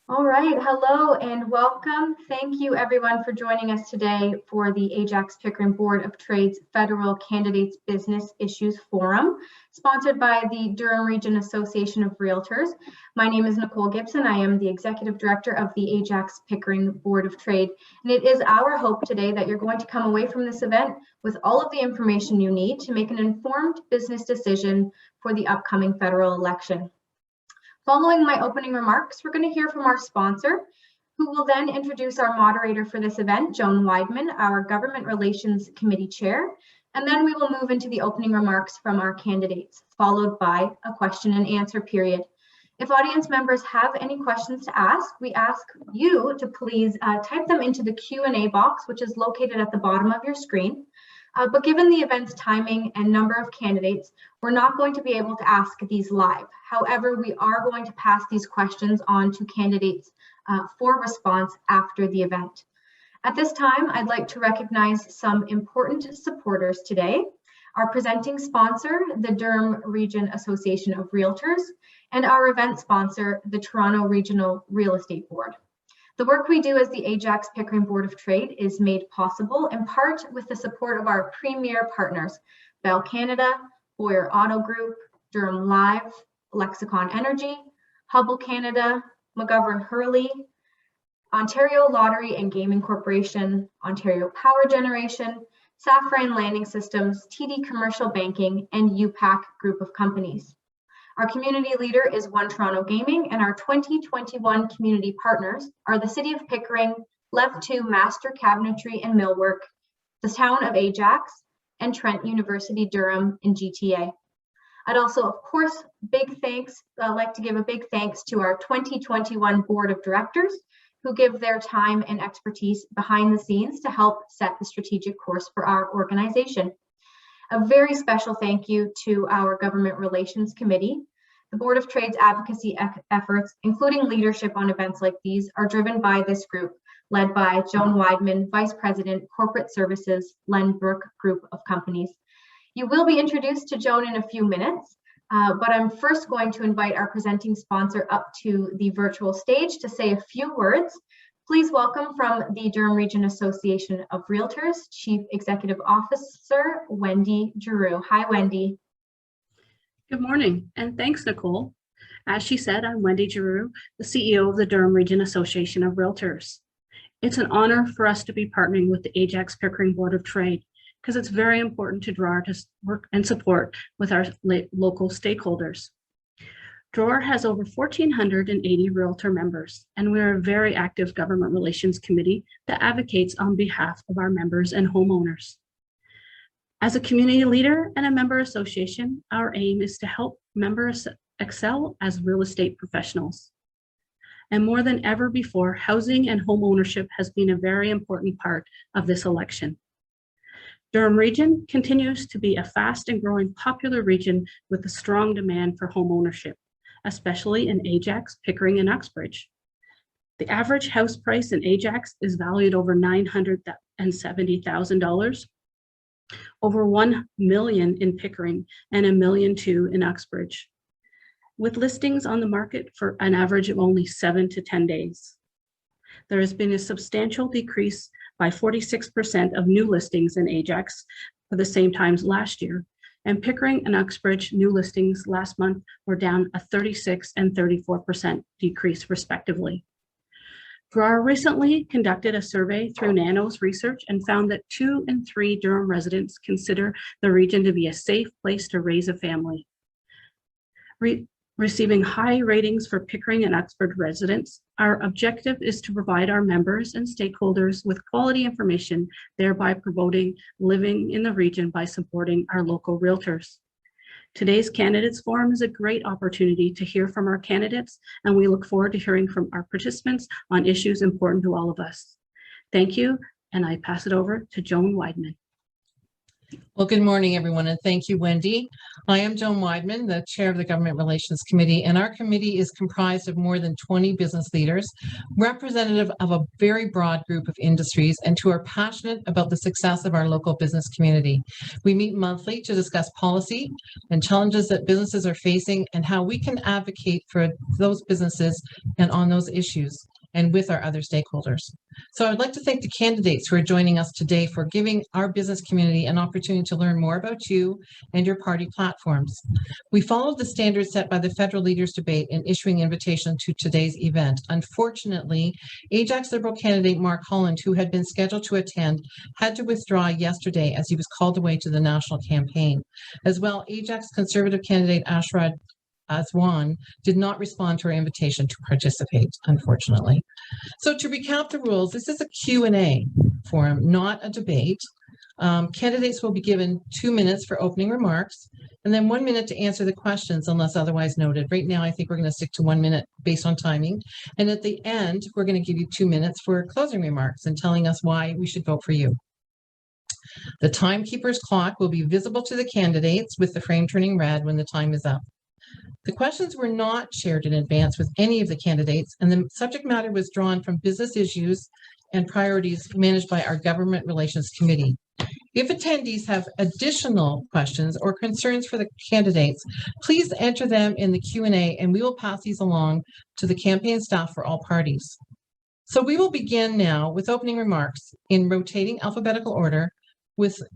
All right, hello and welcome. Thank you everyone for joining us today for the Ajax Pickering Board of Trade's Federal Candidates Business Issues Forum, sponsored by the Durham Region Association of Realtors. My name is Nicole Gibson. I am the Executive Director of the Ajax Pickering Board of Trade. And it is our hope today that you're going to come away from this event with all of the information you need to make an informed business decision for the upcoming federal election. Following my opening remarks, we're going to hear from our sponsor, who will then introduce our moderator for this event, Joan Weidman, our Government Relations Committee Chair, and then we will move into the opening remarks from our candidates, followed by a question and answer period. If audience members have any questions to ask, we ask you to please type them into the Q&A box, which is located at the bottom of your screen. But given the event's timing and number of candidates, we're not going to be able to ask these live. However, we are going to pass these questions on to candidates for response after the event. At this time, I'd like to recognize some important supporters today. Our presenting sponsor, the Durham Region Association of Realtors, and our event sponsor, the Toronto Regional Real Estate Board. The work we do as the Ajax Pickering Board of Trade is made possible in part with the support of our premier partners, Bell Canada, Boyer Auto Group, Durham Live, Lexicon Energy, Hubble Canada, McGovern Hurley, Ontario Lottery and Gaming Corporation, Ontario Power Generation, Safran Landing Systems, TD Commercial Banking, and UPAC Group of Companies. Our community leader is One Toronto Gaming, and our 2021 community partners are the City of Pickering, Lev 2 Master Cabinetry and Millwork, the Town of Ajax, and Trent University Durham in GTA. I'd also, of course, like to give a big thanks to our 2021 Board of Directors, who give their time and expertise behind the scenes to help set the strategic course for our organization. A very special thank you to our Government Relations Committee. The Board of Trade's advocacy efforts, including leadership on events like these, are driven by this group, led by Joan Weidman, Vice President, Corporate Services, Lenbrook Group of Companies. You will be introduced to Joan in a few minutes, but I'm first going to invite our presenting sponsor up to the virtual stage to say a few words. Please welcome from the Durham Region Association of Realtors, Chief Executive Officer, Wendy Giroux. Hi, Wendy. Good morning, and thanks, Nicole. As she said, I'm Wendy Giroux, the CEO of the Durham Region Association of Realtors. It's an honor for us to be partnering with the Ajax Pickering Board of Trade because it's very important to draw our work and support with our local stakeholders. DROR has over 1,480 Realtor members, and we're a very active government relations committee that advocates on behalf of our members and homeowners. As a community leader and a member association, our aim is to help members excel as real estate professionals. And more than ever before, housing and home ownership has been a very important part of this election. Durham Region continues to be a fast and growing popular region with a strong demand for home ownership, especially in Ajax, Pickering, and Uxbridge. The average house price in Ajax is valued over $970,000, over $1 million in Pickering, and $1.2 million in Uxbridge, with listings on the market for an average of only 7 to 10 days. There has been a substantial decrease by 46% of new listings in Ajax for the same times last year, and Pickering and Uxbridge new listings last month were down a 36% and 34% decrease respectively. DROR recently conducted a survey through Nanos Research and found that 2 in 3 Durham residents consider the region to be a safe place to raise a family. Receiving high ratings for Pickering and Uxbridge residents, our objective is to provide our members and stakeholders with quality information, thereby promoting living in the region by supporting our local realtors. Today's Candidates Forum is a great opportunity to hear from our candidates, and we look forward to hearing from our participants on issues important to all of us. Thank you, and I pass it over to Joan Weidman. Well, good morning, everyone, and thank you, Wendy. I am Joan Weidman, the chair of the Government Relations Committee, and our committee is comprised of more than 20 business leaders, representative of a very broad group of industries, and who are passionate about the success of our local business community. We meet monthly to discuss policy and challenges that businesses are facing and how we can advocate for those businesses and on those issues and with our other stakeholders. So I'd like to thank the candidates who are joining us today for giving our business community an opportunity to learn more about you and your party platforms. We followed the standards set by the federal leaders debate in issuing invitation to today's event. Unfortunately, Ajax Liberal candidate Mark Holland, who had been scheduled to attend, had to withdraw yesterday as he was called away to the national campaign. As well, Ajax Conservative candidate Ashrad Aswan did not respond to our invitation to participate, unfortunately. So to recap the rules, this is a Q&A forum, not a debate. Candidates will be given 2 minutes for opening remarks and then 1 minute to answer the questions unless otherwise noted. Right now, I think we're going to stick to 1 minute based on timing. And at the end, we're going to give you 2 minutes for closing remarks and telling us why we should vote for you. The timekeeper's clock will be visible to the candidates with the frame turning red when the time is up. The questions were not shared in advance with any of the candidates, and the subject matter was drawn from business issues and priorities managed by our Government Relations Committee. If attendees have additional questions or concerns for the candidates, please enter them in the Q&A and we will pass these along to the campaign staff for all parties. So we will begin now with opening remarks in rotating alphabetical order,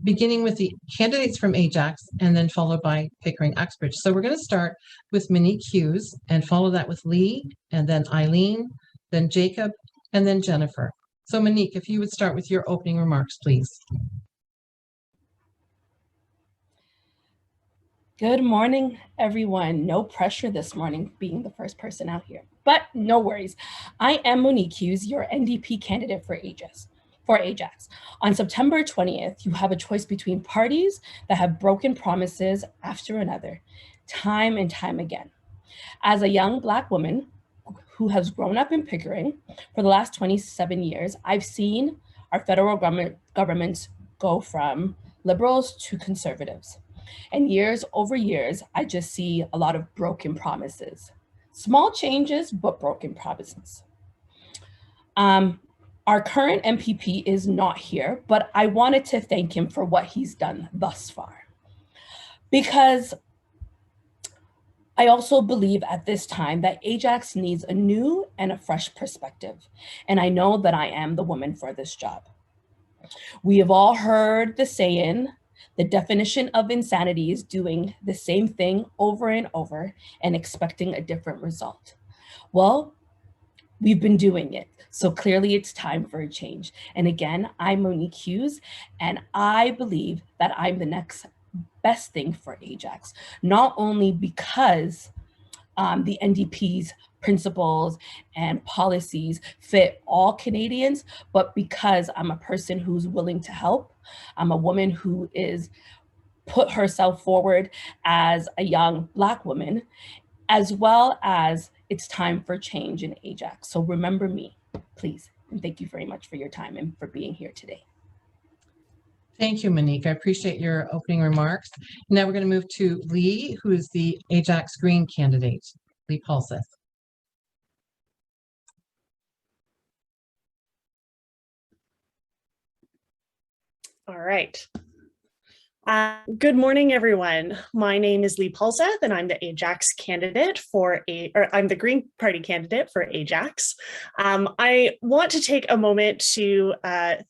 beginning with the candidates from Ajax and then followed by Pickering Uxbridge. So we're going to start with Monique Hughes and follow that with Lee and then Eileen, then Jacob, and then Jennifer. So Monique, if you would start with your opening remarks, please. Good morning, everyone. No pressure this morning being the first person out here, but no worries. I am Monique Hughes, your NDP candidate for Ajax. On September 20th, you have a choice between parties that have broken promises after another, time and time again. As a young Black woman who has grown up in Pickering for the last 27 years, I've seen our federal governments go from liberals to conservatives. And years over years, I just see a lot of broken promises. Small changes, but broken promises. Our current MPP is not here, but I wanted to thank him for what he's done thus far. Because I also believe at this time that Ajax needs a new and a fresh perspective. And I know that I am the woman for this job. We have all heard the saying, the definition of insanity is doing the same thing over and over and expecting a different result. Well, we've been doing it. So clearly it's time for a change. And again, I'm Monique Hughes, and I believe that I'm the next best thing for Ajax, not only because the NDP's principles and policies fit all Canadians, but because I'm a person who's willing to help. I'm a woman who is put herself forward as a young Black woman, as well as it's time for change in Ajax. So remember me, please. And thank you very much for your time and for being here today. Thank you, Monique. I appreciate your opening remarks. Now we're going to move to Lee, who is the Ajax Green candidate. Lee Paulseth. All right. Good morning, everyone. My name is Lee Paulseth, and I'm the Ajax candidate I'm the Green Party candidate for Ajax. I want to take a moment to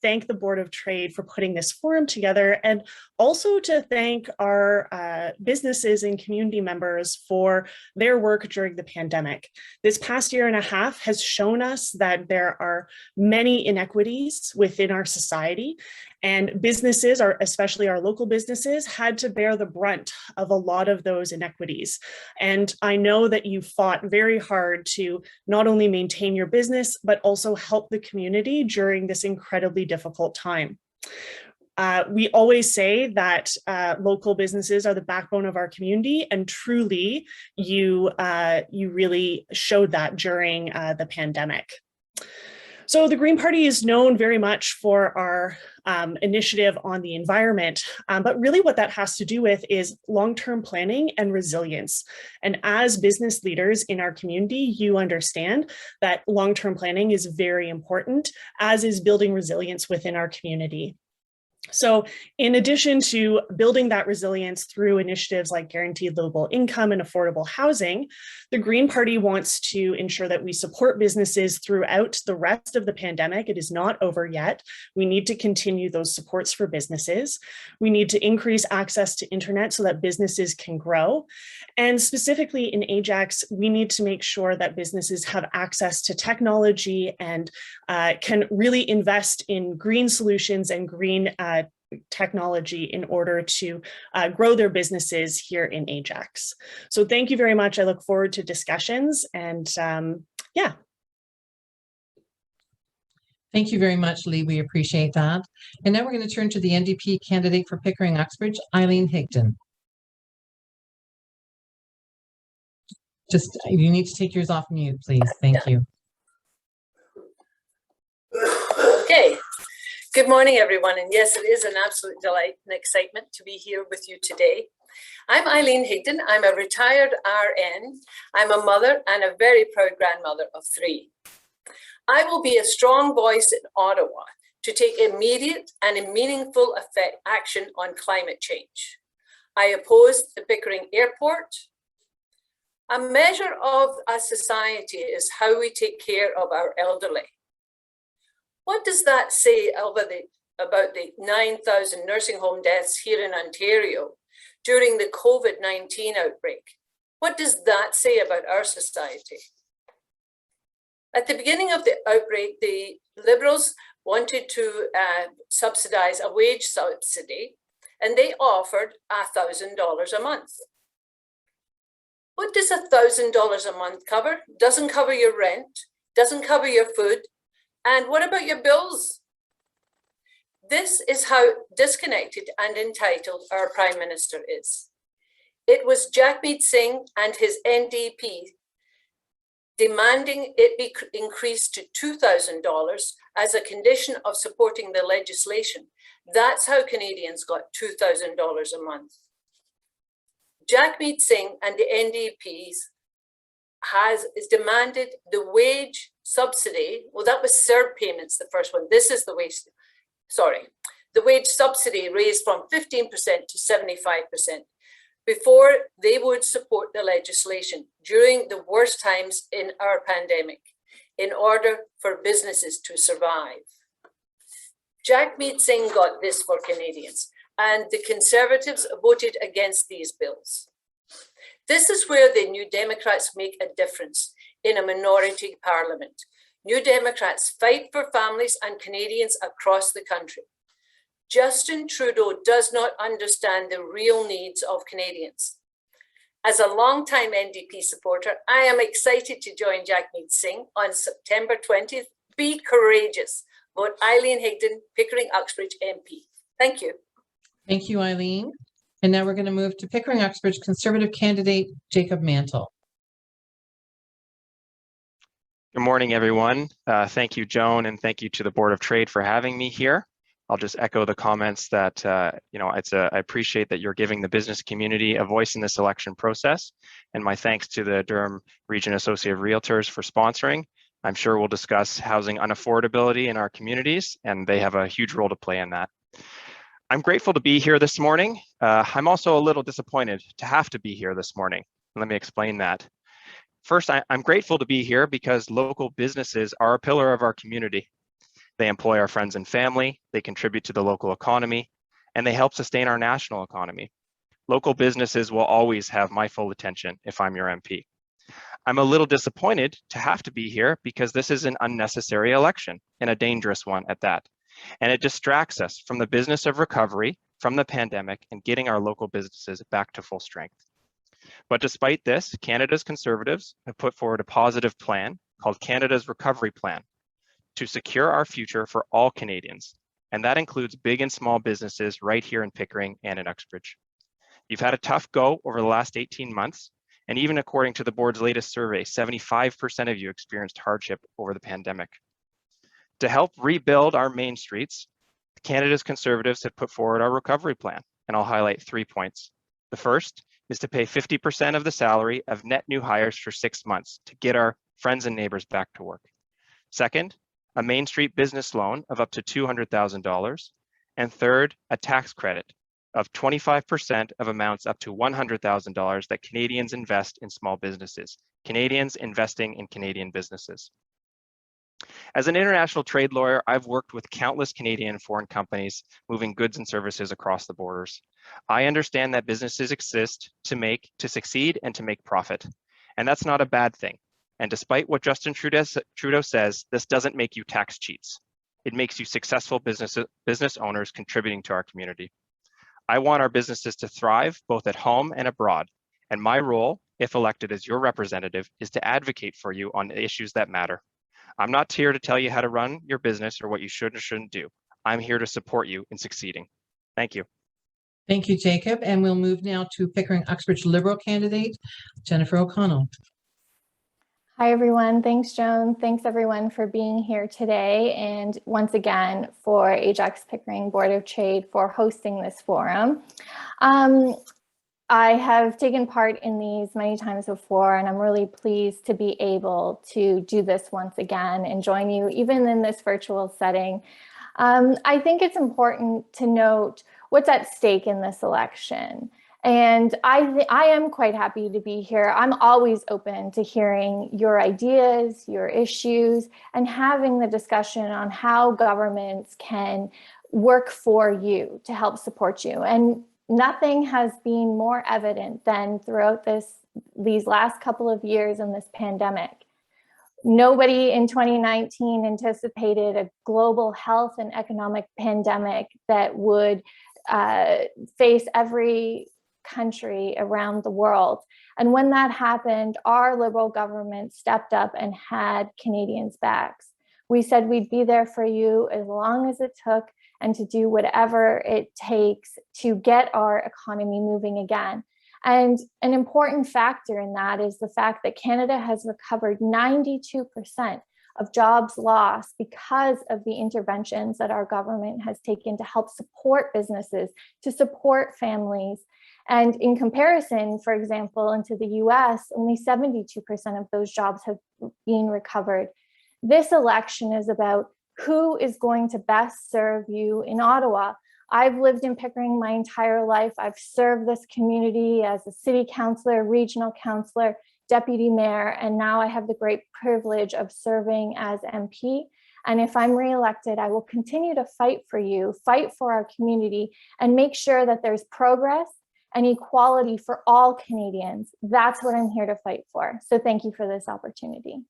thank the Board of Trade for putting this forum together, and also to thank our businesses and community members for their work during the pandemic. This past year and a half has shown us that there are many inequities within our society, and businesses, especially our local businesses, had to bear the brunt of a lot of those inequities. And I know that you fought very hard to not only maintain your business, but also help the community during this incredibly difficult time. We always say that local businesses are the backbone of our community, and truly, you really showed that during the pandemic. So the Green Party is known very much for our initiative on the environment. But really what that has to do with is long-term planning and resilience. And as business leaders in our community, you understand that long-term planning is very important, as is building resilience within our community. So in addition to building that resilience through initiatives like guaranteed livable income and affordable housing, the Green Party wants to ensure that we support businesses throughout the rest of the pandemic. It is not over yet. We need to continue those supports for businesses. We need to increase access to internet so that businesses can grow. And specifically in Ajax, we need to make sure that businesses have access to technology and can really invest in green solutions and green technology in order to grow their businesses here in Ajax. So thank you very much. I look forward to discussions and yeah. Thank you very much, Lee. We appreciate that. And now we're going to turn to the NDP candidate for Pickering Uxbridge, Eileen Higdon. Just, you need to take yours off mute, please. Thank you. Okay. Good morning, everyone. And yes, it is an absolute delight and excitement to be here with you today. I'm Eileen Hayden. I'm a retired RN. I'm a mother and a very proud grandmother of 3. I will be a strong voice in Ottawa to take immediate and meaningful action on climate change. I oppose the Pickering Airport. A measure of a society is how we take care of our elderly. What does that say about the 9,000 nursing home deaths here in Ontario during the COVID-19 outbreak? What does that say about our society? At the beginning of the outbreak, the Liberals wanted to subsidise a wage subsidy, and they offered $1,000 a month. What does $1,000 a month cover? Doesn't cover your rent, doesn't cover your food, and what about your bills? This is how disconnected and entitled our Prime Minister is. It was Jagmeet Singh and his NDP demanding it be increased to $2,000 as a condition of supporting the legislation. That's how Canadians got $2,000 a month. Jagmeet Singh and the NDPs has demanded the wage subsidy. Well, that was CERB payments, the first one. This is the wage, the wage subsidy raised from 15% to 75% before they would support the legislation during the worst times in our pandemic in order for businesses to survive. Jagmeet Singh got this for Canadians, and the Conservatives voted against these bills. This is where the New Democrats make a difference in a minority parliament. New Democrats fight for families and Canadians across the country. Justin Trudeau does not understand the real needs of Canadians. As a longtime NDP supporter, I am excited to join Jagmeet Singh on September 20th. Be courageous. Vote Eileen Higdon, Pickering Uxbridge MP. Thank you. Thank you, Eileen. And now we're going to move to Pickering Uxbridge Conservative candidate, Jacob Mantle. Good morning, everyone. Thank you, Joan, and thank you to the Board of Trade for having me here. I'll just echo the comments that, I appreciate that you're giving the business community a voice in this election process. And my thanks to the Durham Region Associate of Realtors for sponsoring. I'm sure we'll discuss housing unaffordability in our communities, and they have a huge role to play in that. I'm grateful to be here this morning. I'm also a little disappointed to have to be here this morning. Let me explain that. First, I'm grateful to be here because local businesses are a pillar of our community. They employ our friends and family, they contribute to the local economy, and they help sustain our national economy. Local businesses will always have my full attention if I'm your MP. I'm a little disappointed to have to be here because this is an unnecessary election and a dangerous one at that. And it distracts us from the business of recovery from the pandemic and getting our local businesses back to full strength. But despite this, Canada's Conservatives have put forward a positive plan called Canada's Recovery Plan to secure our future for all Canadians. And that includes big and small businesses right here in Pickering and in Uxbridge. You've had a tough go over the last 18 months. And even according to the board's latest survey, 75% of you experienced hardship over the pandemic. To help rebuild our main streets, Canada's Conservatives have put forward our recovery plan, and I'll highlight 3 points. The first is to pay 50% of the salary of net new hires for 6 months to get our friends and neighbors back to work. Second, a Main Street business loan of up to $200,000. And third, a tax credit of 25% of amounts up to $100,000 that Canadians invest in small businesses, Canadians investing in Canadian businesses. As an international trade lawyer, I've worked with countless Canadian and foreign companies moving goods and services across the borders. I understand that businesses exist to succeed and to make profit. And that's not a bad thing. And despite what Justin Trudeau says, this doesn't make you tax cheats. It makes you successful business owners contributing to our community. I want our businesses to thrive both at home and abroad. And my role, if elected as your representative, is to advocate for you on issues that matter. I'm not here to tell you how to run your business or what you should or shouldn't do. I'm here to support you in succeeding. Thank you. Thank you, Jacob. And we'll move now to Pickering Uxbridge Liberal candidate, Jennifer O'Connell. Hi, everyone. Thanks, Joan. Thanks, everyone, for being here today. And once again, for Ajax Pickering Board of Trade for hosting this forum. I have taken part in these many times before, and I'm really pleased to be able to do this once again and join you, even in this virtual setting. I think it's important to note what's at stake in this election. And I am quite happy to be here. I'm always open to hearing your ideas, your issues, and having the discussion on how governments can work for you to help support you. And nothing has been more evident than throughout these last couple of years in this pandemic. Nobody in 2019 anticipated a global health and economic pandemic that would face every country around the world. And when that happened, our Liberal government stepped up and had Canadians' backs. We said we'd be there for you as long as it took and to do whatever it takes to get our economy moving again. And an important factor in that is the fact that Canada has recovered 92% of jobs lost because of the interventions that our government has taken to help support businesses, to support families. And in comparison, for example, into the US, only 72% of those jobs have been recovered. This election is about who is going to best serve you in Ottawa. I've lived in Pickering my entire life. I've served this community as a city councillor, regional councillor, deputy mayor, and now I have the great privilege of serving as MP. And if I'm reelected, I will continue to fight for you, fight for our community, and make sure that there's progress and equality for all Canadians. That's what I'm here to fight for. So thank you for this opportunity.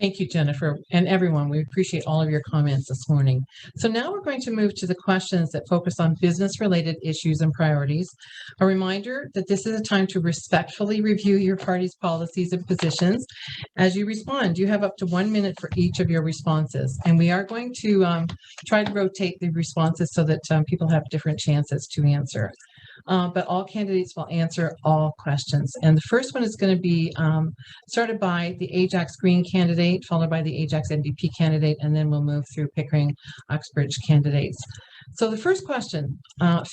Thank you, Jennifer, and everyone. We appreciate all of your comments this morning. So now we're going to move to the questions that focus on business-related issues and priorities. A reminder that this is a time to respectfully review your party's policies and positions. As you respond, you have up to 1 minute for each of your responses. And we are going to try to rotate the responses so that people have different chances to answer. But all candidates will answer all questions. And the first one is going to be started by the Ajax Green candidate, followed by the Ajax NDP candidate, and then we'll move through Pickering Uxbridge candidates. So the first question,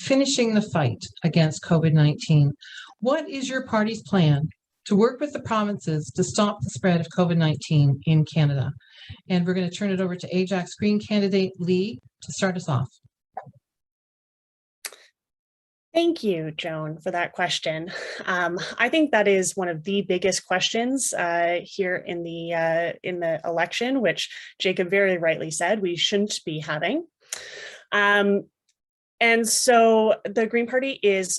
finishing the fight against COVID-19. What is your party's plan to work with the provinces to stop the spread of COVID-19 in Canada? And we're going to turn it over to Ajax Green candidate Lee to start us off. Thank you, Joan, for that question. I think that is one of the biggest questions here in the election, which Jacob very rightly said we shouldn't be having. And so the Green Party is,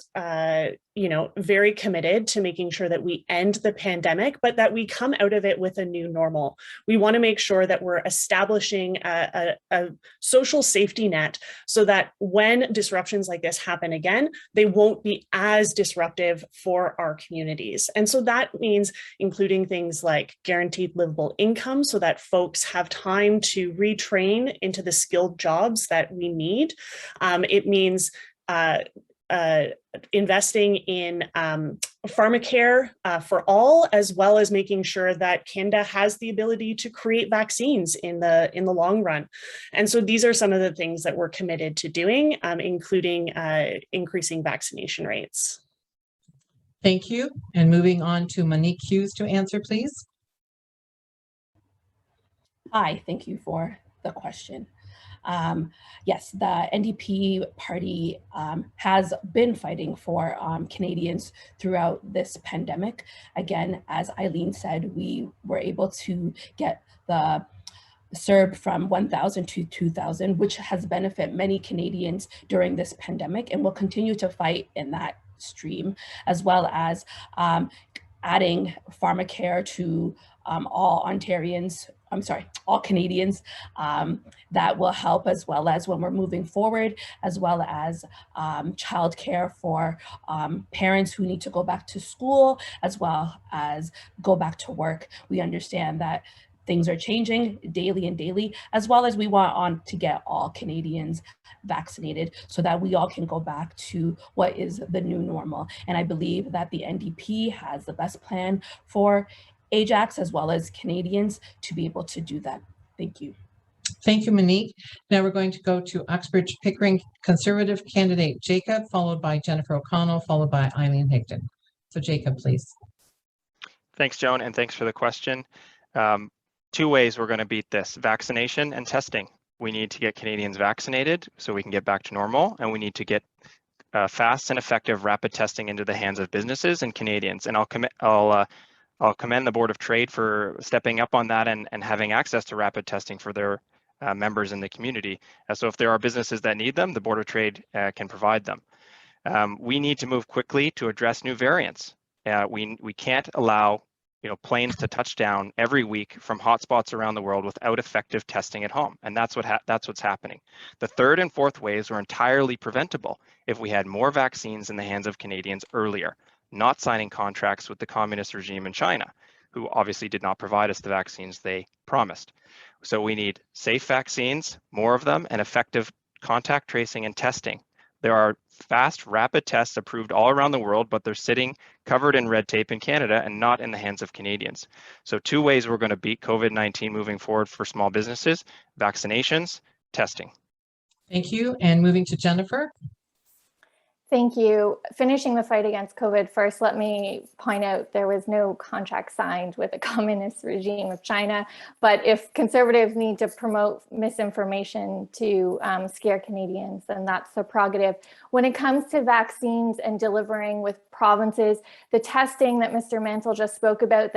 very committed to making sure that we end the pandemic, but that we come out of it with a new normal. We want to make sure that we're establishing a social safety net so that when disruptions like this happen again, they won't be as disruptive for our communities. And so that means including things like guaranteed livable income so that folks have time to retrain into the skilled jobs that we need. It means investing in pharmacare for all, as well as making sure that Canada has the ability to create vaccines in the long run. And so these are some of the things that we're committed to doing, including increasing vaccination rates. Thank you. And moving on to Monique Hughes to answer, please. Hi, thank you for the question. Yes, the NDP party has been fighting for Canadians throughout this pandemic. Again, as Eileen said, we were able to get the CERB from 1,000 to 2,000, which has benefited many Canadians during this pandemic, and will continue to fight in that stream, as well as adding pharmacare to all Ontarians, all Canadians. That will help, as well as when we're moving forward, as well as childcare for parents who need to go back to school, as well as go back to work. We understand that things are changing daily and daily, as well as we want to get all Canadians vaccinated so that we all can go back to what is the new normal. And I believe that the NDP has the best plan for Ajax as well as Canadians to be able to do that. Thank you. Thank you, Monique. Now we're going to go to Uxbridge Pickering Conservative candidate Jacob, followed by Jennifer O'Connell, followed by Eileen Higdon. So Jacob, please. Thanks, Joan, and thanks for the question. Two ways we're going to beat this: vaccination and testing. We need to get Canadians vaccinated so we can get back to normal, and we need to get fast and effective rapid testing into the hands of businesses and Canadians. And I'll commend the Board of Trade for stepping up on that and having access to rapid testing for their members in the community. So if there are businesses that need them, the Board of Trade can provide them. We need to move quickly to address new variants. We can't allow planes to touch down every week from hotspots around the world without effective testing at home, and that's what's happening. The third and fourth waves were entirely preventable if we had more vaccines in the hands of Canadians earlier, not signing contracts with the communist regime in China, who obviously did not provide us the vaccines they promised. So we need safe vaccines, more of them, and effective contact tracing and testing. There are fast, rapid tests approved all around the world, but they're sitting covered in red tape in Canada and not in the hands of Canadians. So two ways we're going to beat COVID-19 moving forward for small businesses: vaccinations, testing. Thank you. And moving to Jennifer. Thank you. Finishing the fight against COVID, first, let me point out there was no contract signed with a communist regime of China. But if Conservatives need to promote misinformation to scare Canadians, then that's their prerogative. When it comes to vaccines and delivering with provinces, the testing that Mr. Mantle just spoke about,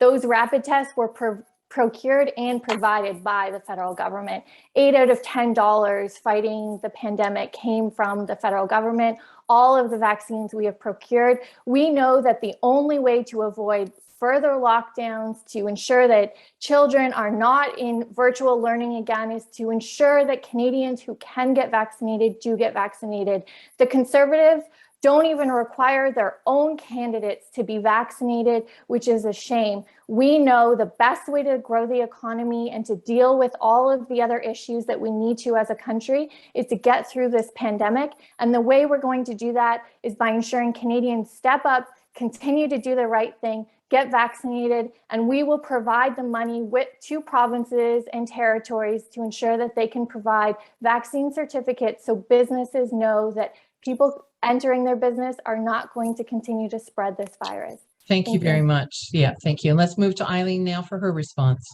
those rapid tests were procured and provided by the federal government. 8 out of $10 fighting the pandemic came from the federal government. All of the vaccines we have procured. We know that the only way to avoid further lockdowns, to ensure that children are not in virtual learning again, is to ensure that Canadians who can get vaccinated do get vaccinated. The Conservatives don't even require their own candidates to be vaccinated, which is a shame. We know the best way to grow the economy and to deal with all of the other issues that we need to as a country is to get through this pandemic. And the way we're going to do that is by ensuring Canadians step up, continue to do the right thing, get vaccinated, and we will provide the money to provinces and territories to ensure that they can provide vaccine certificates so businesses know that people entering their business are not going to continue to spread this virus. Thank you very much. Yeah, thank you. And let's move to Eileen now for her response.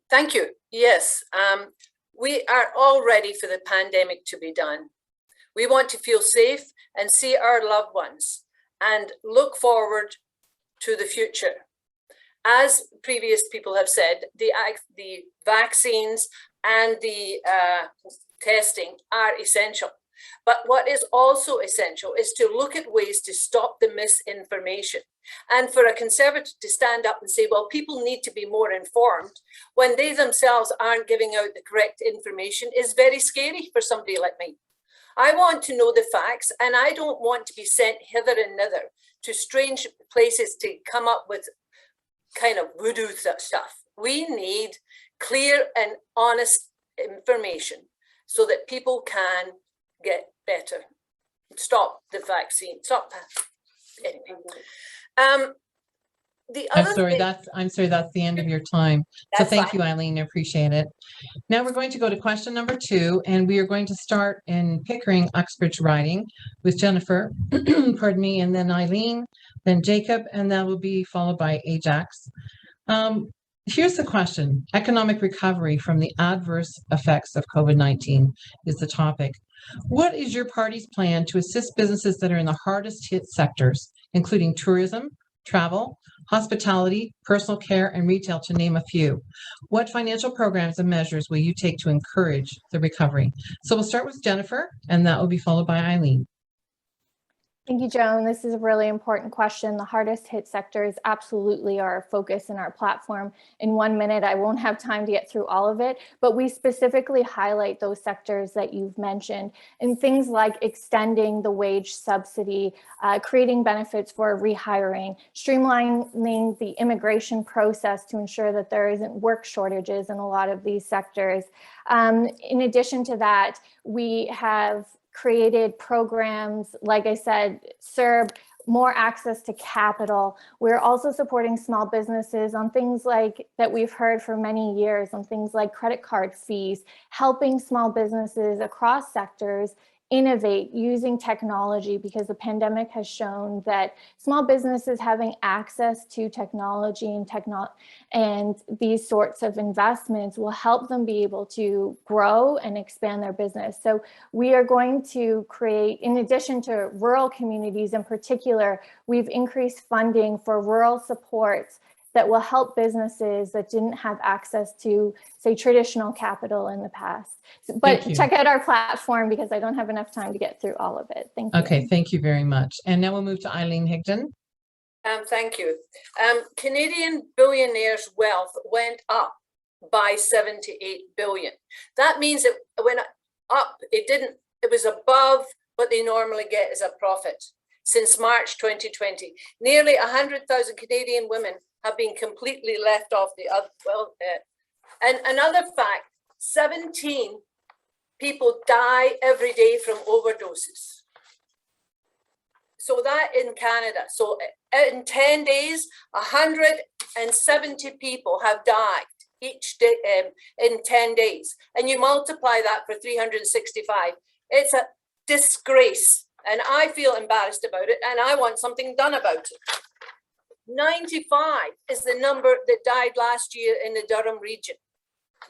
Thank you. Yes, we are all ready for the pandemic to be done. We want to feel safe and see our loved ones and look forward to the future. As previous people have said, the vaccines and the testing are essential. But what is also essential is to look at ways to stop the misinformation. And for a Conservative to stand up and say, well, people need to be more informed when they themselves aren't giving out the correct information is very scary for somebody like me. I want to know the facts, and I don't want to be sent hither and thither to strange places to come up with kind of voodoo stuff. We need clear and honest information so that people can get better. Stop the vaccine. Stop. Anyway. I'm sorry, that's the end of your time. So thank you, Eileen, I appreciate it. Now we're going to go to question number 2, and we are going to start in Pickering, Uxbridge riding with Jennifer, pardon me, and then Eileen, then Jacob, and that will be followed by Ajax. Here's the question. Economic recovery from the adverse effects of COVID-19 is the topic. What is your party's plan to assist businesses that are in the hardest hit sectors, including tourism, travel, hospitality, personal care, and retail, to name a few? What financial programs and measures will you take to encourage the recovery? So we'll start with Jennifer, and that will be followed by Eileen. Thank you, Joan. This is a really important question. The hardest hit sectors absolutely are our focus in our platform. In 1 minute, I won't have time to get through all of it, but we specifically highlight those sectors that you've mentioned, and things like extending the wage subsidy, creating benefits for rehiring, streamlining the immigration process to ensure that there isn't work shortages in a lot of these sectors. In addition to that, we have created programs, like I said, CERB, more access to capital. We're also supporting small businesses on things like that we've heard for many years, on things like credit card fees, helping small businesses across sectors innovate using technology, because the pandemic has shown that small businesses having access to technology and these sorts of investments will help them be able to grow and expand their business. So we are going to create, in addition to rural communities in particular, we've increased funding for rural supports that will help businesses that didn't have access to, say, traditional capital in the past. But check out our platform, because I don't have enough time to get through all of it. Thank you. Okay, thank you very much. And now we'll move to Eileen Higdon. Thank you. Canadian billionaires' wealth went up by 78 billion. That means it went up. It was above what they normally get as a profit since March 2020. Nearly 100,000 Canadian women have been completely left off the other. And another fact, 17 people die every day from overdoses. So that in Canada. So in 10 days, 170 people have died each day in 10 days. And you multiply that for 365. It's a disgrace. And I feel embarrassed about it, and I want something done about it. 95 is the number that died last year in the Durham region.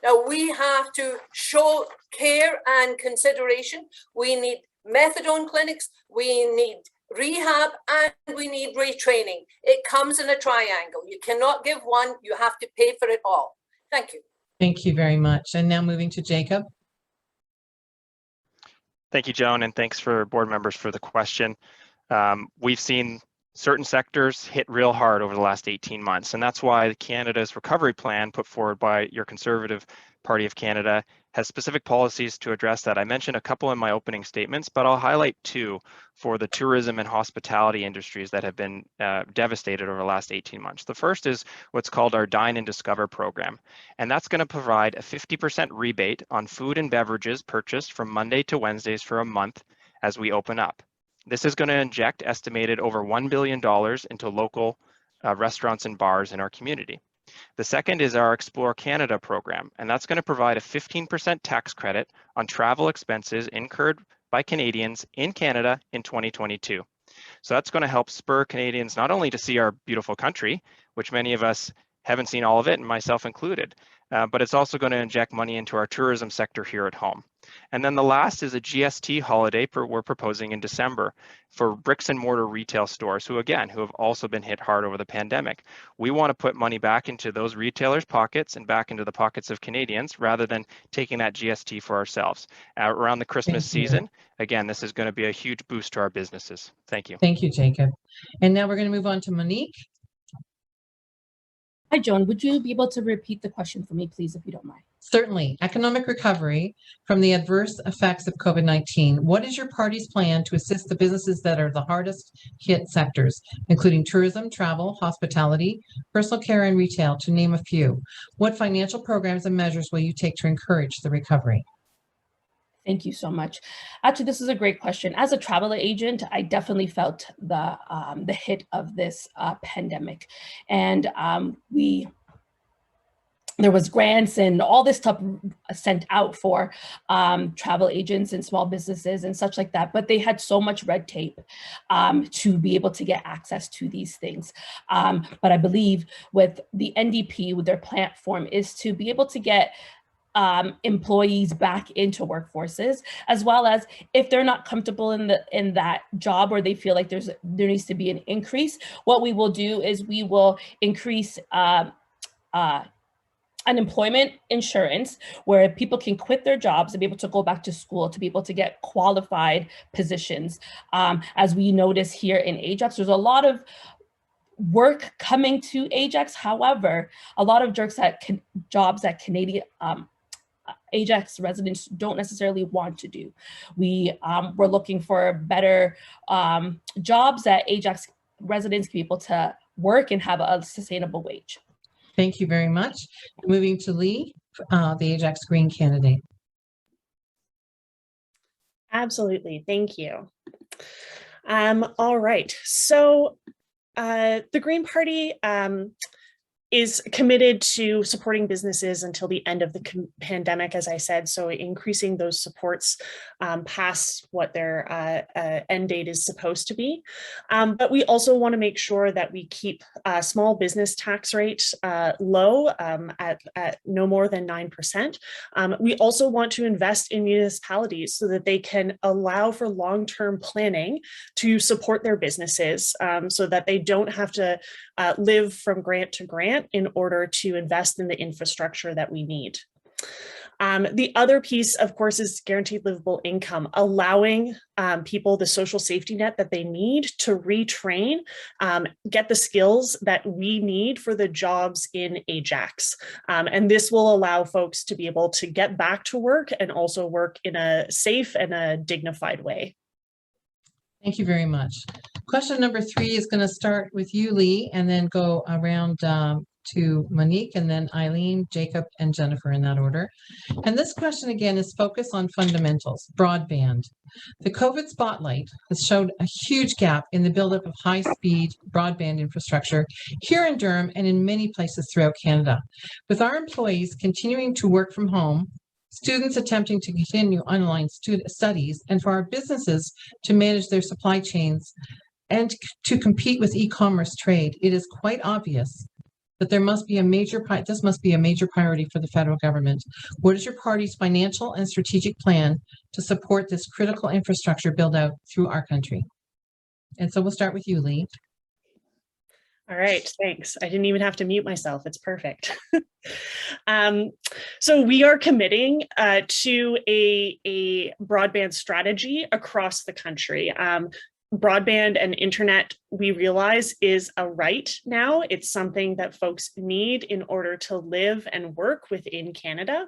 Now we have to show care and consideration. We need methadone clinics, we need rehab, and we need retraining. It comes in a triangle. You cannot give one, you have to pay for it all. Thank you. Thank you very much. And now moving to Jacob. Thank you, Joan, and thanks for board members for the question. We've seen certain sectors hit real hard over the last 18 months, and that's why Canada's recovery plan put forward by your Conservative Party of Canada has specific policies to address that. I mentioned a couple in my opening statements, but I'll highlight 2 for the tourism and hospitality industries that have been devastated over the last 18 months. The first is what's called our Dine and Discover program, and that's going to provide a 50% rebate on food and beverages purchased from Monday to Wednesdays for a month as we open up. This is going to inject estimated over $1 billion into local restaurants and bars in our community. The second is our Explore Canada program, and that's going to provide a 15% tax credit on travel expenses incurred by Canadians in Canada in 2022. So that's going to help spur Canadians not only to see our beautiful country, which many of us haven't seen all of it, and myself included, but it's also going to inject money into our tourism sector here at home. And then the last is a GST holiday we're proposing in December for bricks and mortar retail stores who have also been hit hard over the pandemic. We want to put money back into those retailers' pockets and back into the pockets of Canadians rather than taking that GST for ourselves. Around the Christmas season, again, this is going to be a huge boost to our businesses. Thank you. Thank you, Jacob. And now we're going to move on to Monique. Hi, Joan. Would you be able to repeat the question for me, please, if you don't mind? Certainly. Economic recovery from the adverse effects of COVID-19. What is your party's plan to assist the businesses that are the hardest hit sectors, including tourism, travel, hospitality, personal care, and retail, to name a few? What financial programs and measures will you take to encourage the recovery? Thank you so much. Actually, this is a great question. As a travel agent, I definitely felt the hit of this pandemic, and there was grants and all this stuff sent out for travel agents and small businesses and such like that, but they had so much red tape to be able to get access to these things. But I believe with the NDP, with their platform, is to be able to get employees back into workforces, as well as if they're not comfortable in that job, or they feel like there needs to be an increase, what we will do is we will increase unemployment insurance, where people can quit their jobs and be able to go back to school, to be able to get qualified positions. As we notice here in Ajax, there's a lot of work coming to Ajax. However, a lot of jobs that Canadian Ajax residents don't necessarily want to do. We're looking for better jobs that Ajax residents can be able to work and have a sustainable wage. Thank you very much. Moving to Lee, the Ajax Green candidate. Absolutely, thank you. All right, so the Green Party is committed to supporting businesses until the end of the pandemic, as I said, so increasing those supports past what their end date is supposed to be. But we also want to make sure that we keep small business tax rate low at no more than 9%. We also want to invest in municipalities so that they can allow for long-term planning to support their businesses, so that they don't have to live from grant to grant in order to invest in the infrastructure that we need. The other piece, of course, is guaranteed livable income, allowing people the social safety net that they need to retrain, get the skills that we need for the jobs in Ajax. And this will allow folks to be able to get back to work and also work in a safe and a dignified way. Thank you very much. Question number 3 is going to start with you, Lee, and then go around to Monique, and then Eileen, Jacob, and Jennifer in that order. And this question again is focused on fundamentals, broadband. The COVID spotlight has showed a huge gap in the buildup of high-speed broadband infrastructure here in Durham and in many places throughout Canada. With our employees continuing to work from home, students attempting to continue online studies, and for our businesses to manage their supply chains and to compete with e-commerce trade, it is quite obvious that this must be a major priority for the federal government. What is your party's financial and strategic plan to support this critical infrastructure build out through our country? And so we'll start with you, Lee. All right, thanks. I didn't even have to mute myself. It's perfect. So we are committing to a broadband strategy across the country. Broadband and internet, we realize, is a right now. It's something that folks need in order to live and work within Canada.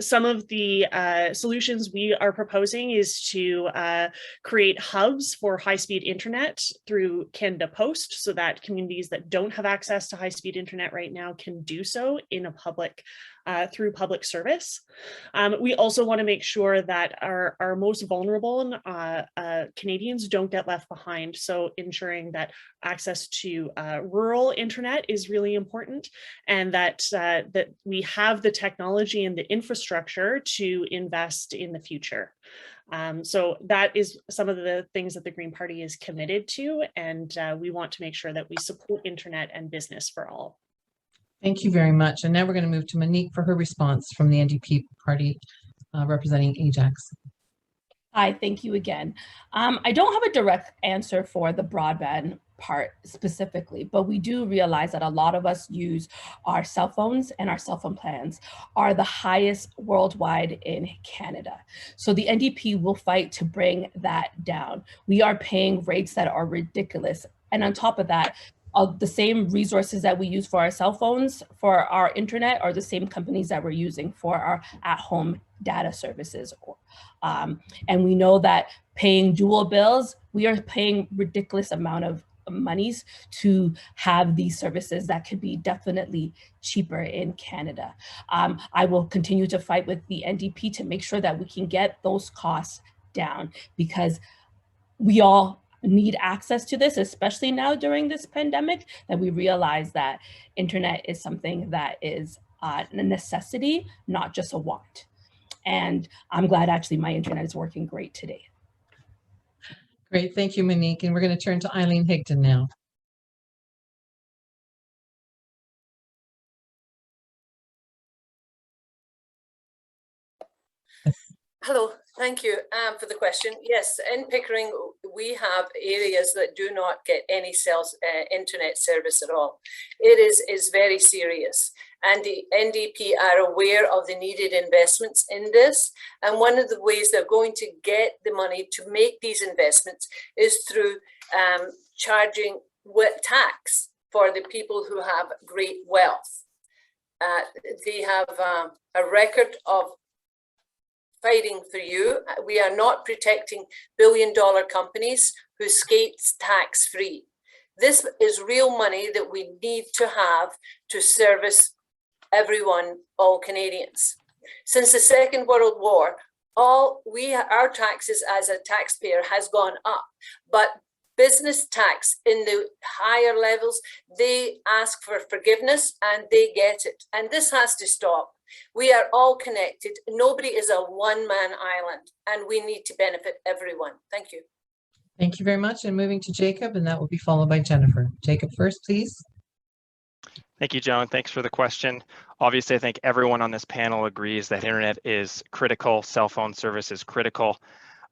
Some of the solutions we are proposing is to create hubs for high-speed internet through Canada Post, so that communities that don't have access to high-speed internet right now can do so in a through public service. We also want to make sure that our most vulnerable Canadians don't get left behind. So ensuring that access to rural internet is really important, and that we have the technology and the infrastructure to invest in the future. So that is some of the things that the Green Party is committed to, and we want to make sure that we support internet and business for all. Thank you very much. And now we're going to move to Monique for her response from the NDP party representing Ajax. Hi, thank you again. I don't have a direct answer for the broadband part specifically, but we do realize that a lot of us use our cell phones, and our cell phone plans are the highest worldwide in Canada. So the NDP will fight to bring that down. We are paying rates that are ridiculous. And on top of that, the same resources that we use for our cell phones for our internet are the same companies that we're using for our at-home data services. And we know that paying dual bills, we are paying ridiculous amount of monies to have these services that could be definitely cheaper in Canada. I will continue to fight with the NDP to make sure that we can get those costs down, because we all need access to this, especially now during this pandemic, that we realize that internet is something that is a necessity, not just a want. And I'm glad actually my internet is working great today. Great, thank you, Monique. And we're going to turn to Eileen Higdon now. Hello, thank you for the question. Yes, in Pickering, we have areas that do not get any internet service at all. It is very serious. And the NDP are aware of the needed investments in this. And one of the ways they're going to get the money to make these investments is through charging tax for the people who have great wealth. They have a record of fighting for you. We are not protecting billion-dollar companies who skate tax-free. This is real money that we need to have to service everyone, all Canadians. Since the Second World War, our taxes as a taxpayer has gone up, but business tax in the higher levels, they ask for forgiveness and they get it. And this has to stop. We are all connected. Nobody is a one-man island, and we need to benefit everyone. Thank you. Thank you very much. And moving to Jacob, and that will be followed by Jennifer. Jacob first, please. Thank you, Joan. Thanks for the question. Obviously, I think everyone on this panel agrees that internet is critical. Cell phone service is critical.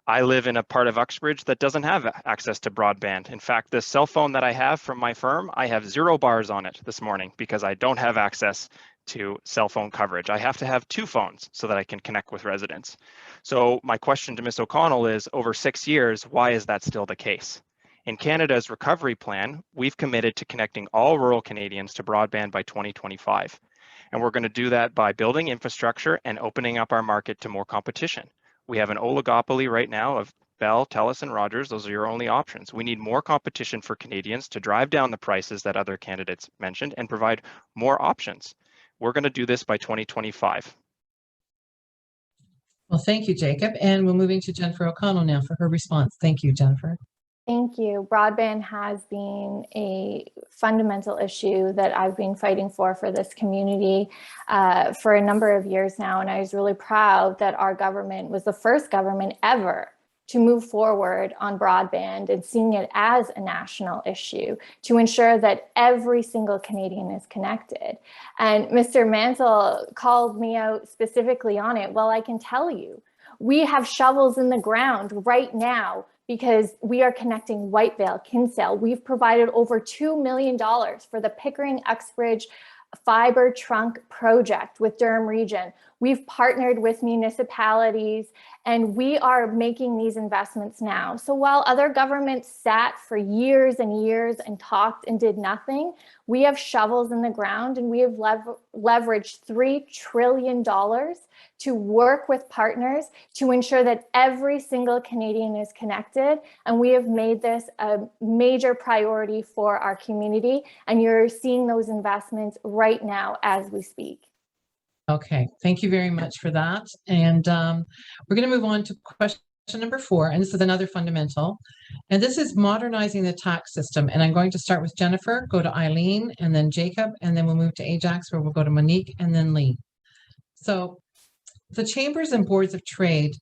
I live in a part of Uxbridge that doesn't have access to broadband. In fact, the cell phone that I have from my firm, I have 0 bars on it this morning because I don't have access to cell phone coverage. I have to have 2 phones so that I can connect with residents. So my question to Ms. O'Connell is, over 6 years, why is that still the case? In Canada's recovery plan, we've committed to connecting all rural Canadians to broadband by 2025. And we're going to do that by building infrastructure and opening up our market to more competition. We have an oligopoly right now of Bell, TELUS, and Rogers. Those are your only options. We need more competition for Canadians to drive down the prices that other candidates mentioned and provide more options. We're going to do this by 2025. Well, thank you, Jacob. And we're moving to Jennifer O'Connell now for her response. Thank you, Jennifer. Thank you. Broadband has been a fundamental issue that I've been fighting for this community for a number of years now. And I was really proud that our government was the first government ever to move forward on broadband and seeing it as a national issue to ensure that every single Canadian is connected. And Mr. Mantle called me out specifically on it. Well, I can tell you, we have shovels in the ground right now because we are connecting Whitevale, Kinsale. We've provided over $2 million for the Pickering Uxbridge fiber trunk project with Durham region. We've partnered with municipalities and we are making these investments now. So while other governments sat for years and years and talked and did nothing, we have shovels in the ground and we have leveraged $3 trillion to work with partners to ensure that every single Canadian is connected. And we have made this a major priority for our community. And you're seeing those investments right now as we speak. Okay, thank you very much for that. And we're going to move on to question number 4. And this is another fundamental. And this is modernizing the tax system. And I'm going to start with Jennifer, go to Eileen, and then Jacob, and then we'll move to Ajax, where we'll go to Monique and then Lee. So the chambers and boards of trade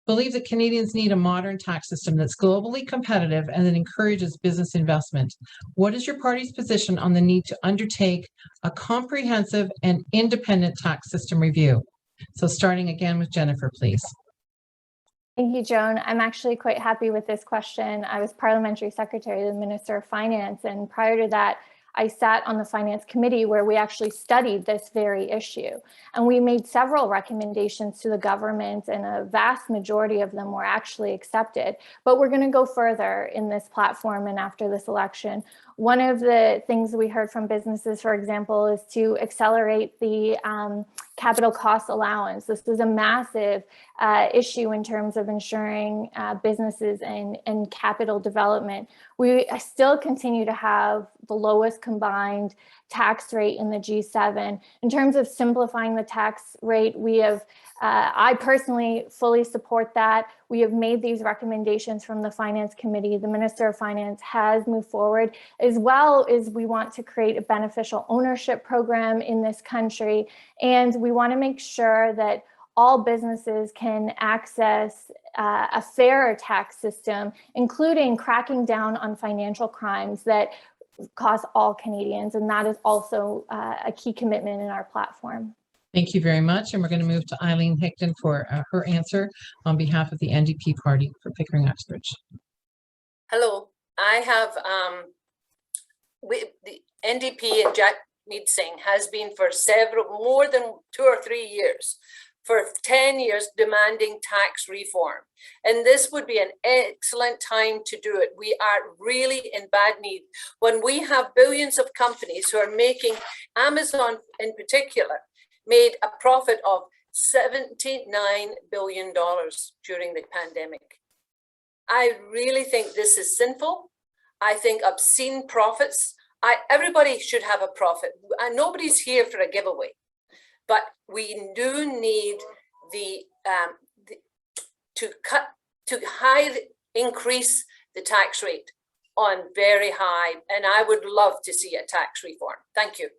believe that Canadians need a modern tax system that's globally competitive and that encourages business investment. What is your party's position on the need to undertake a comprehensive and independent tax system review? So starting again with Jennifer, please. Thank you, Joan. I'm actually quite happy with this question. I was Parliamentary Secretary to the Minister of Finance, and prior to that, I sat on the Finance Committee where we actually studied this very issue. And we made several recommendations to the government, and a vast majority of them were actually accepted. But we're going to go further in this platform and after this election. One of the things we heard from businesses, for example, is to accelerate the capital cost allowance. This was a massive issue in terms of ensuring businesses and capital development. We still continue to have the lowest combined tax rate in the G7. In terms of simplifying the tax rate, we have, I personally fully support that. We have made these recommendations from the Finance Committee. The Minister of Finance has moved forward, as well as we want to create a beneficial ownership program in this country. And we want to make sure that all businesses can access a fairer tax system, including cracking down on financial crimes that cost all Canadians. And that is also a key commitment in our platform. Thank you very much. And we're going to move to Eileen Higdon for her answer on behalf of the NDP party for Pickering Uxbridge. Hello, I have the NDP and Jack Mead Singh has been for more than 2 or 3 years, for 10 years, demanding tax reform. And this would be an excellent time to do it. We are really in bad need. When we have billions of companies who are making, Amazon in particular, made a profit of $79 billion during the pandemic. I really think this is sinful. I think obscene profits. Everybody should have a profit. And nobody's here for a giveaway. But we do need to increase the tax rate on very high, and I would love to see a tax reform. Thank you.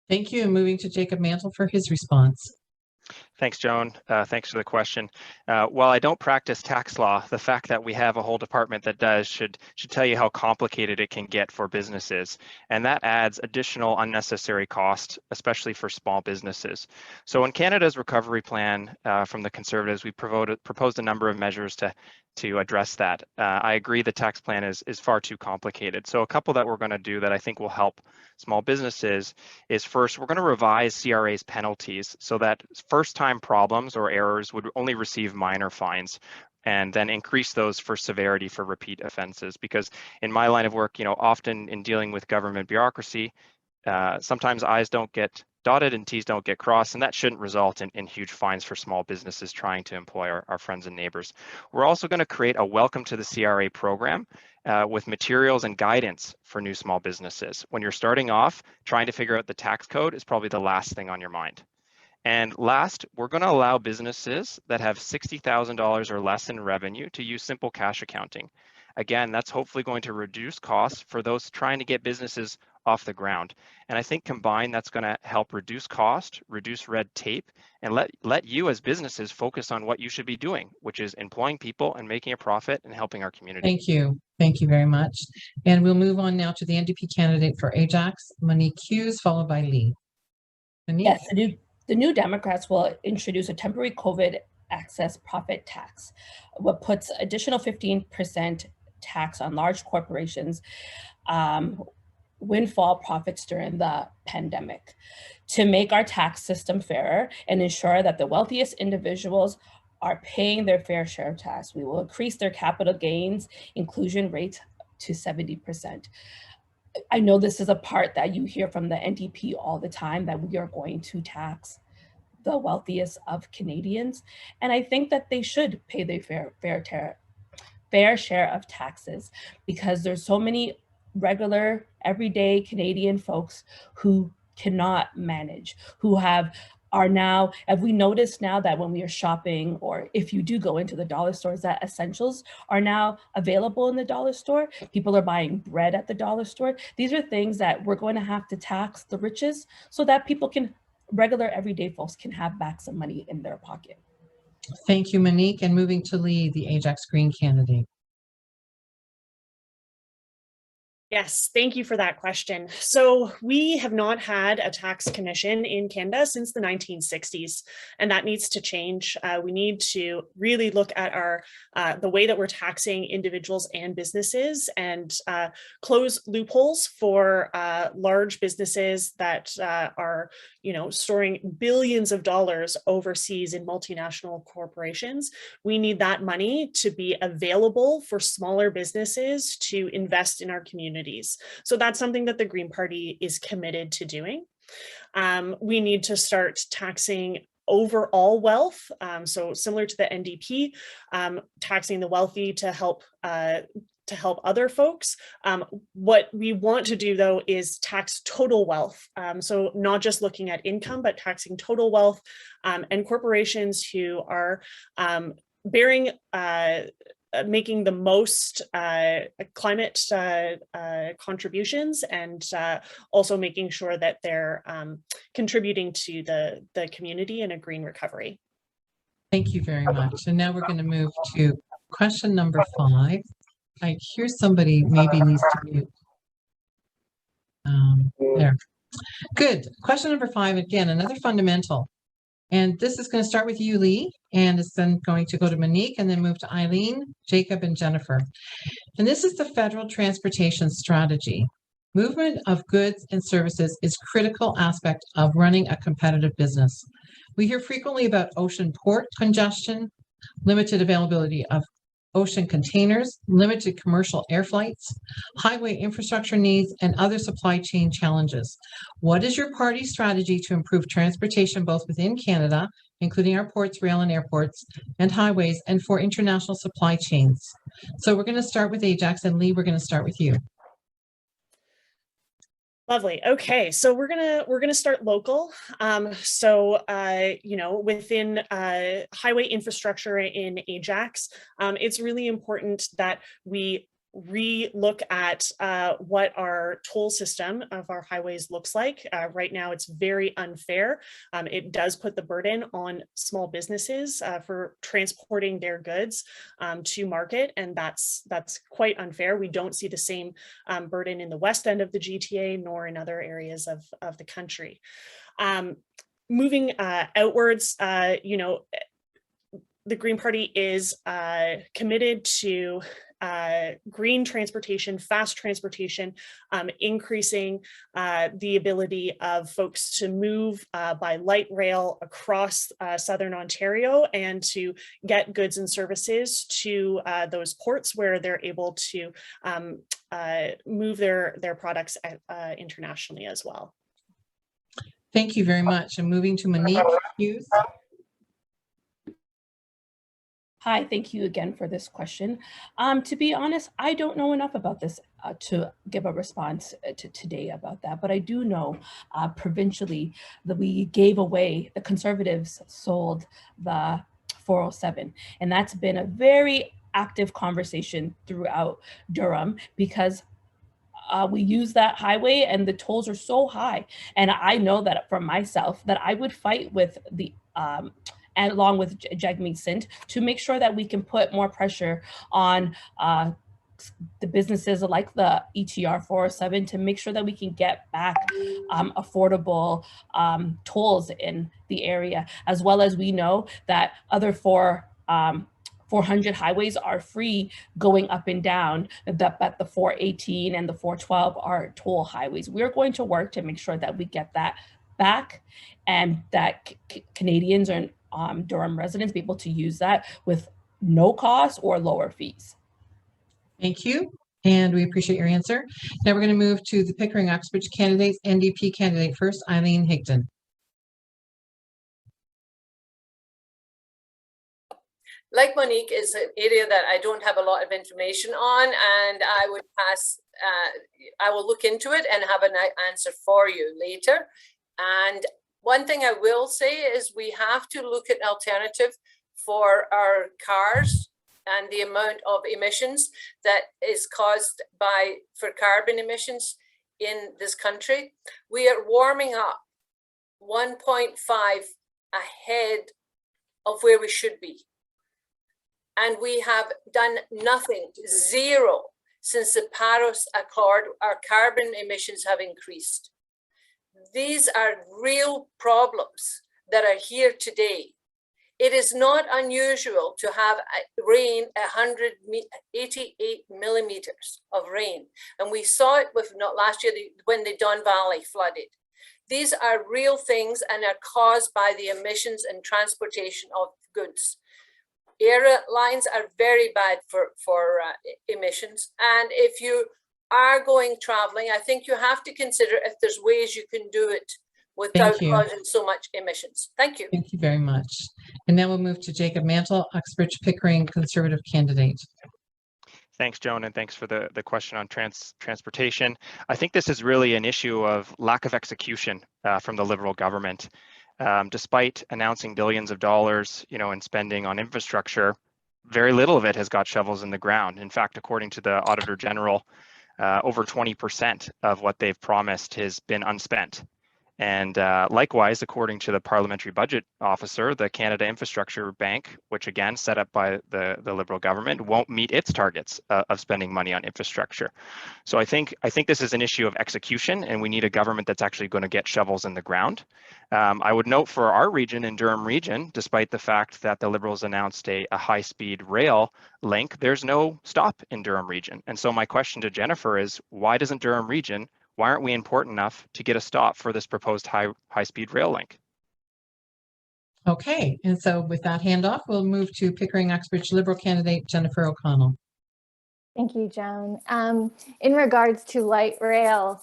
Thank you. And moving to Jacob Mantle for his response. Thanks, Joan. Thanks for the question. While I don't practice tax law, the fact that we have a whole department that does should tell you how complicated it can get for businesses. And that adds additional unnecessary cost, especially for small businesses. So in Canada's recovery plan from the Conservatives, we proposed a number of measures to address that. I agree the tax plan is far too complicated. So a couple that we're going to do that I think will help small businesses is, first, we're going to revise CRA's penalties so that first-time problems or errors would only receive minor fines, and then increase those for severity for repeat offenses. Because in my line of work, often in dealing with government bureaucracy, sometimes I's don't get dotted and T's don't get crossed, and that shouldn't result in huge fines for small businesses trying to employ our friends and neighbors. We're also going to create a Welcome to the CRA program with materials and guidance for new small businesses. When you're starting off, trying to figure out the tax code is probably the last thing on your mind. And last, we're going to allow businesses that have $60,000 or less in revenue to use simple cash accounting. Again, that's hopefully going to reduce costs for those trying to get businesses off the ground. And I think combined, that's going to help reduce cost, reduce red tape, and let you as businesses focus on what you should be doing, which is employing people and making a profit and helping our community. Thank you. Thank you very much. And we'll move on now to the NDP candidate for Ajax, Monique Hughes, followed by Lee. Monique? Yes, the New Democrats will introduce a temporary COVID excess profit tax, what puts additional 15% tax on large corporations, windfall profits during the pandemic, to make our tax system fairer and ensure that the wealthiest individuals are paying their fair share of tax. We will increase their capital gains inclusion rate to 70%. I know this is a part that you hear from the NDP all the time, that we are going to tax the wealthiest of Canadians. And I think that they should pay their fair share of taxes, because there's so many regular, everyday Canadian folks who cannot manage, who are now, have we noticed now that when we are shopping, or if you do go into the dollar stores, that essentials are now available in the dollar store. People are buying bread at the dollar store. These are things that we're going to have to tax the richest so that people can, regular everyday folks can have back some money in their pocket. Thank you, Monique. And moving to Lee, the Ajax Green candidate. Yes, thank you for that question. So we have not had a tax commission in Canada since the 1960s, and that needs to change. We need to really look at our the way that we're taxing individuals and businesses, and close loopholes for large businesses that are, storing billions of dollars overseas in multinational corporations. We need that money to be available for smaller businesses to invest in our communities. So that's something that the Green Party is committed to doing. We need to start taxing overall wealth. So similar to the NDP, taxing the wealthy to help other folks. What we want to do, though, is tax total wealth. So not just looking at income, but taxing total wealth, and corporations who are making the most climate contributions, and also making sure that they're contributing to the community in a green recovery. Thank you very much. And now we're going to move to question number 5. I hear somebody maybe needs to mute. There. Good. Question number 5, again, another fundamental. And this is going to start with you, Lee, and it's then going to go to Monique and then move to Eileen, Jacob, and Jennifer. And this is the federal transportation strategy. Movement of goods and services is a critical aspect of running a competitive business. We hear frequently about ocean port congestion, limited availability of ocean containers, limited commercial air flights, highway infrastructure needs, and other supply chain challenges. What is your party's strategy to improve transportation both within Canada, including our ports, rail and airports, and highways, and for international supply chains? So we're going to start with Ajax, and Lee, we're going to start with you. Lovely. Okay, so we're gonna start local. Within highway infrastructure in Ajax, it's really important that we re-look at what our toll system of our highways looks like. Right now, it's very unfair. It does put the burden on small businesses for transporting their goods to market, and that's quite unfair. We don't see the same burden in the west end of the GTA nor in other areas of the country. Moving outwards, the Green Party is committed to green transportation, fast transportation, increasing the ability of folks to move by light rail across southern Ontario, and to get goods and services to those ports where they're able to move their products internationally as well. Thank you very much. And moving to Monique Hughes. Hi, thank you again for this question. To be honest, I don't know enough about this to give a response today about that, but I do know provincially that we gave away, the Conservatives sold the 407, and that's been a very active conversation throughout Durham, because we use that highway and the tolls are so high. And I know that for myself, that I would fight with the and along with Jagmeet Singh to make sure that we can put more pressure on the businesses like the ETR 407 to make sure that we can get back affordable tolls in the area, as well as we know that other 400 highways are free going up and down, but the 418 and the 412 are toll highways. We're going to work to make sure that we get that back, and that Canadians and Durham residents be able to use that with no cost or lower fees. Thank you, and we appreciate your answer. Now we're going to move to the Pickering Uxbridge Candidates NDP candidate first, Eileen Higdon. Like Monique, is an area that I don't have a lot of information on, and I would pass. I will look into it and have an answer for you later. And one thing I will say is we have to look at alternative for our cars and the amount of emissions that is caused for carbon emissions in this country. We are warming up 1.5 ahead of where we should be. And we have done nothing, zero, since the Paris Accord, our carbon emissions have increased. These are real problems that are here today. It is not unusual to have rain, 188 millimeters of rain. And we saw it with not last year when the Don Valley flooded. These are real things and are caused by the emissions and transportation of goods. Airlines are very bad for emissions. And if you are going traveling, I think you have to consider if there's ways you can do it without causing so much emissions. Thank you. Thank you very much. And now we'll move to Jacob Mantle, Uxbridge Pickering Conservative candidate. Thanks, Joan, and thanks for the question on transportation. I think this is really an issue of lack of execution from the Liberal government. Despite announcing billions of dollars, in spending on infrastructure, very little of it has got shovels in the ground. In fact, according to the Auditor General, over 20% of what they've promised has been unspent. And likewise, according to the Parliamentary Budget Officer, the Canada Infrastructure Bank, which again set up by the Liberal government, won't meet its targets of spending money on infrastructure. So I think this is an issue of execution, and we need a government that's actually going to get shovels in the ground. I would note for our region, in Durham region, despite the fact that the Liberals announced a high-speed rail link, there's no stop in Durham region. And so my question to Jennifer is, why doesn't Durham region, why aren't we important enough to get a stop for this proposed high-speed rail link? Okay, and so with that handoff, we'll move to Pickering Uxbridge Liberal candidate Jennifer O'Connell. Thank you, Joan. In regards to light rail,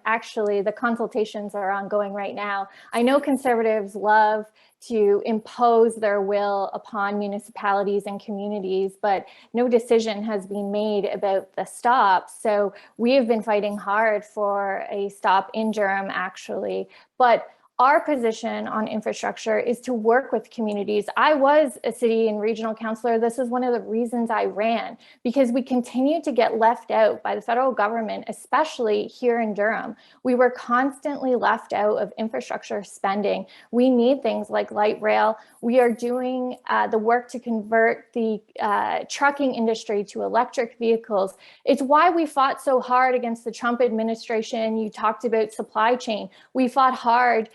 actually the consultations are ongoing right now. I know Conservatives love to impose their will upon municipalities and communities, but no decision has been made about the stop. So we have been fighting hard for a stop in Durham, actually, but our position on infrastructure is to work with communities. I was a city and regional councillor. This is one of the reasons I ran, because we continue to get left out by the federal government, especially here in Durham. We were constantly left out of infrastructure spending. We need things like light rail. We are doing the work to convert the trucking industry to electric vehicles. It's why we fought so hard against the Trump administration. You talked about supply chain. We fought hard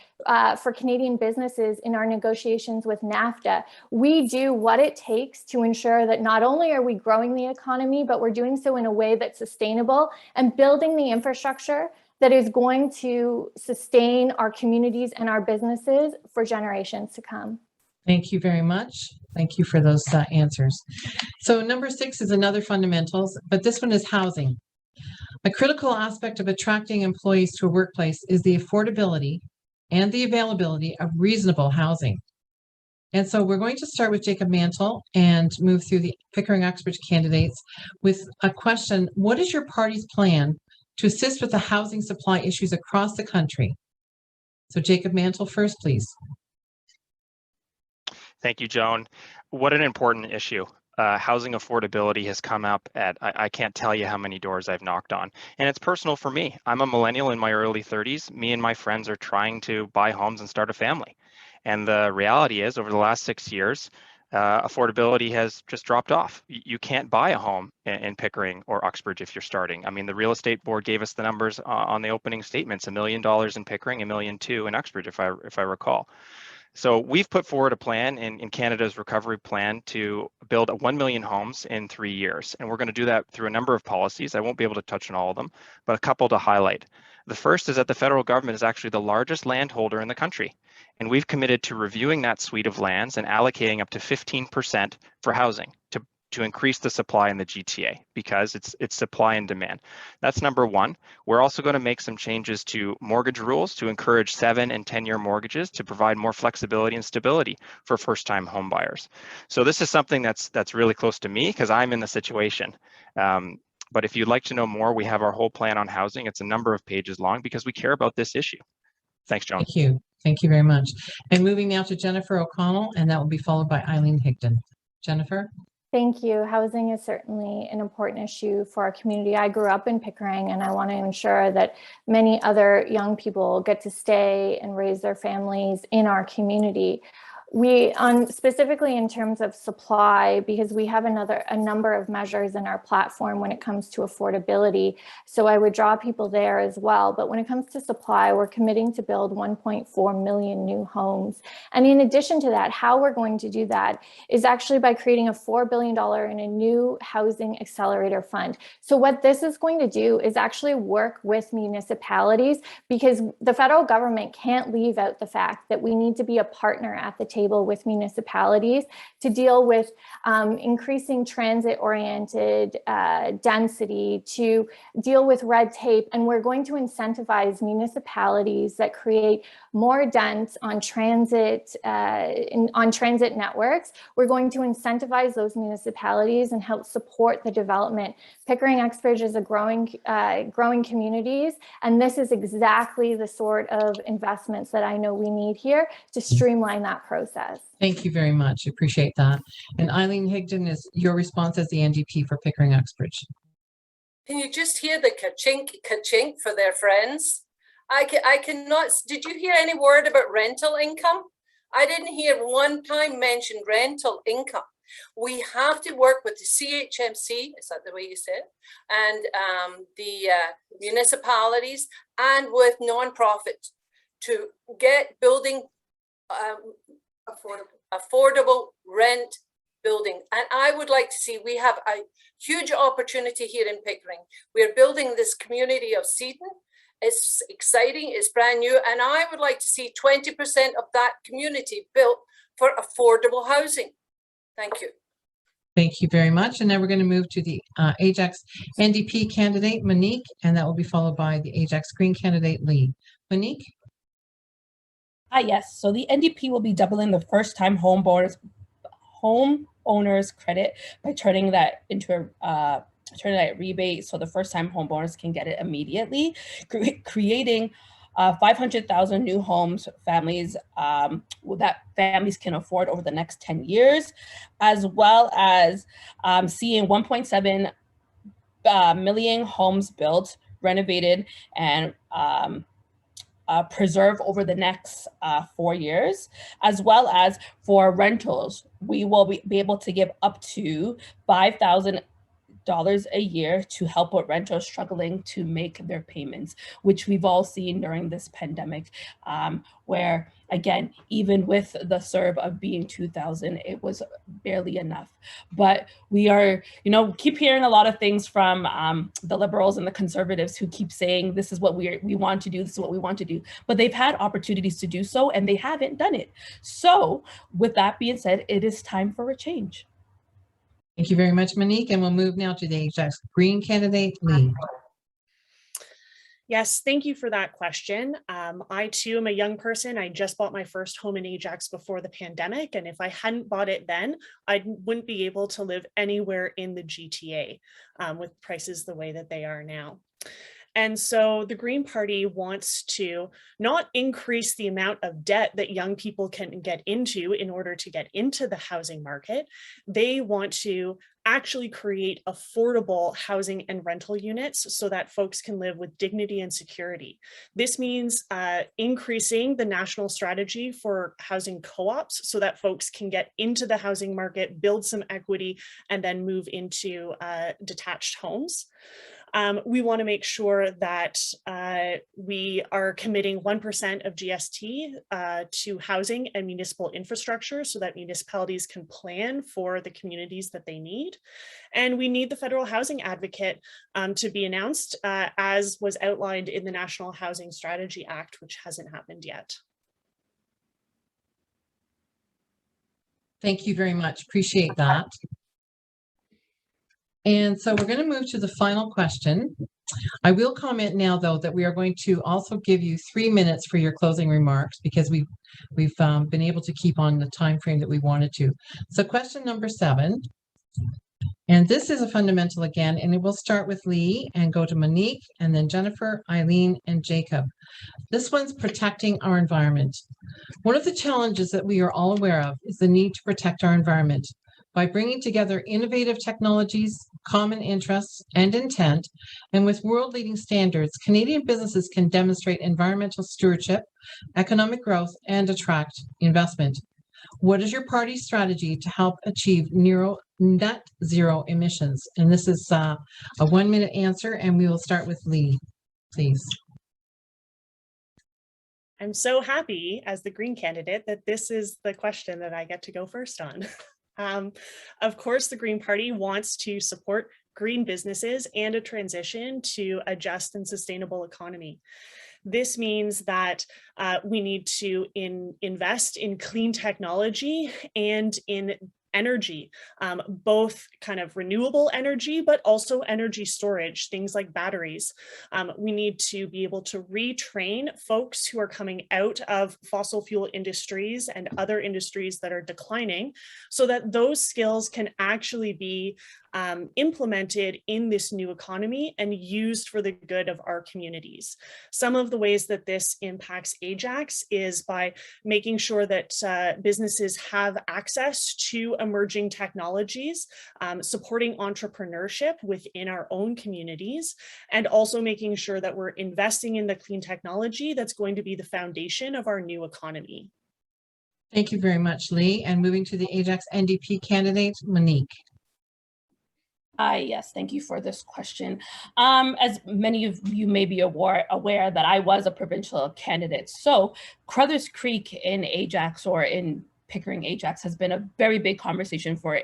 for Canadian businesses in our negotiations with NAFTA. We do what it takes to ensure that not only are we growing the economy, but we're doing so in a way that's sustainable and building the infrastructure that is going to sustain our communities and our businesses for generations to come. Thank you very much. Thank you for those answers. So number 6 is another fundamentals, but this one is housing. A critical aspect of attracting employees to a workplace is the affordability and the availability of reasonable housing. And so we're going to start with Jacob Mantle and move through the Pickering Uxbridge candidates with a question. What is your party's plan to assist with the housing supply issues across the country? So Jacob Mantle first, please. Thank you, Joan. What an important issue. Housing affordability has come up at, I can't tell you how many doors I've knocked on. And it's personal for me. I'm a millennial in my early 30s. Me and my friends are trying to buy homes and start a family. And the reality is, over the last 6 years, affordability has just dropped off. You can't buy a home in Pickering or Uxbridge if you're starting. I mean, the real estate board gave us the numbers on the opening statements, $1 million in Pickering, $1.2 million in Uxbridge, if I recall. So we've put forward a plan in Canada's recovery plan to build 1 million homes in 3 years. And we're going to do that through a number of policies. I won't be able to touch on all of them, but a couple to highlight. The first is that the federal government is actually the largest landholder in the country. And we've committed to reviewing that suite of lands and allocating up to 15% for housing to increase the supply in the GTA, because it's supply and demand. That's number one. We're also going to make some changes to mortgage rules to encourage 7- and 10-year mortgages to provide more flexibility and stability for first-time home buyers. So this is something that's really close to me because I'm in the situation. But if you'd like to know more, we have our whole plan on housing. It's a number of pages long because we care about this issue. Thanks, Joan. Thank you. Thank you very much. And moving now to Jennifer O'Connell, and that will be followed by Eileen Higdon. Jennifer? Thank you. Housing is certainly an important issue for our community. I grew up in Pickering, and I want to ensure that many other young people get to stay and raise their families in our community. specifically in terms of supply, because we have a number of measures in our platform when it comes to affordability. So I would draw people there as well. But when it comes to supply, we're committing to build 1.4 million new homes. And in addition to that, how we're going to do that is actually by creating a $4 billion in a new housing accelerator fund. So what this is going to do is actually work with municipalities, because the federal government can't leave out the fact that we need to be a partner at the table with municipalities to deal with increasing transit-oriented density, to deal with red tape. And we're going to incentivize municipalities that create more dense on transit networks. We're going to incentivize those municipalities and help support the development. Pickering Uxbridge is a growing communities, and this is exactly the sort of investments that I know we need here to streamline that process. Thank you very much. Appreciate that. And Eileen Higdon, is your response as the NDP for Pickering Uxbridge. Can you just hear the ka-chink, ka-chink for their friends? I cannot, did you hear any word about rental income? I didn't hear one time mention rental income. We have to work with the CHMC, is that the way you say it? And the municipalities and with nonprofits to get building affordable rent building. And I would like to see, we have a huge opportunity here in Pickering. We're building this community of Seaton. It's exciting, it's brand new, and I would like to see 20% of that community built for affordable housing. Thank you. Thank you very much. And now we're going to move to the Ajax NDP candidate, Monique, and that will be followed by the Ajax Green candidate, Lee. Monique? Yes, so the NDP will be doubling the first-time homeowners credit by turning that into a rebate, so the first-time homeowners can get it immediately, creating 500,000 new homes families that families can afford over the next 10 years, as well as seeing 1.7 million homes built, renovated, and preserve over the next 4 years, as well as for rentals. We will be able to give up to $5,000 a year to help with renters struggling to make their payments, which we've all seen during this pandemic, where again, even with the CERB of being 2,000, it was barely enough. But we are, keep hearing a lot of things from the Liberals and the Conservatives who keep saying, this is what we want to do, this is what we want to do. But they've had opportunities to do so and they haven't done it. So with that being said, it is time for a change. Thank you very much, Monique. And we'll move now to the Ajax Green candidate, Lee. Yes, thank you for that question. I too am a young person. I just bought my first home in Ajax before the pandemic. And if I hadn't bought it then, I wouldn't be able to live anywhere in the GTA with prices the way that they are now. And so the Green Party wants to not increase the amount of debt that young people can get into in order to get into the housing market. They want to actually create affordable housing and rental units so that folks can live with dignity and security. This means increasing the national strategy for housing co-ops so that folks can get into the housing market, build some equity, and then move into detached homes. We want to make sure that we are committing 1% of GST to housing and municipal infrastructure so that municipalities can plan for the communities that they need. And we need the Federal Housing Advocate to be announced as was outlined in the National Housing Strategy Act, which hasn't happened yet. Thank you very much. Appreciate that. And so we're going to move to the final question. I will comment now, though, that we are going to also give you 3 minutes for your closing remarks because we've been able to keep on the time frame that we wanted to. So question number 7, and this is a fundamental again, and it will start with Lee and go to Monique and then Jennifer, Eileen, and Jacob. This one's protecting our environment. One of the challenges that we are all aware of is the need to protect our environment. By bringing together innovative technologies, common interests, and intent, and with world-leading standards, Canadian businesses can demonstrate environmental stewardship, economic growth, and attract investment. What is your party's strategy to help achieve net zero emissions? And this is a 1-minute answer, and we will start with Lee, please. I'm so happy as the Green candidate that this is the question that I get to go first on. Of course, the Green Party wants to support green businesses and a transition to a just and sustainable economy. This means that we need to invest in clean technology and in energy, both kind of renewable energy, but also energy storage, things like batteries. We need to be able to retrain folks who are coming out of fossil fuel industries and other industries that are declining, so that those skills can actually be implemented in this new economy and used for the good of our communities. Some of the ways that this impacts Ajax is by making sure that businesses have access to emerging technologies, supporting entrepreneurship within our own communities, and also making sure that we're investing in the clean technology that's going to be the foundation of our new economy. Thank you very much, Lee. And moving to the Ajax NDP candidate, Monique. Yes, thank you for this question. As many of you may be aware that I was a provincial candidate. So Crothers Creek in Ajax, or in Pickering Ajax, has been a very big conversation for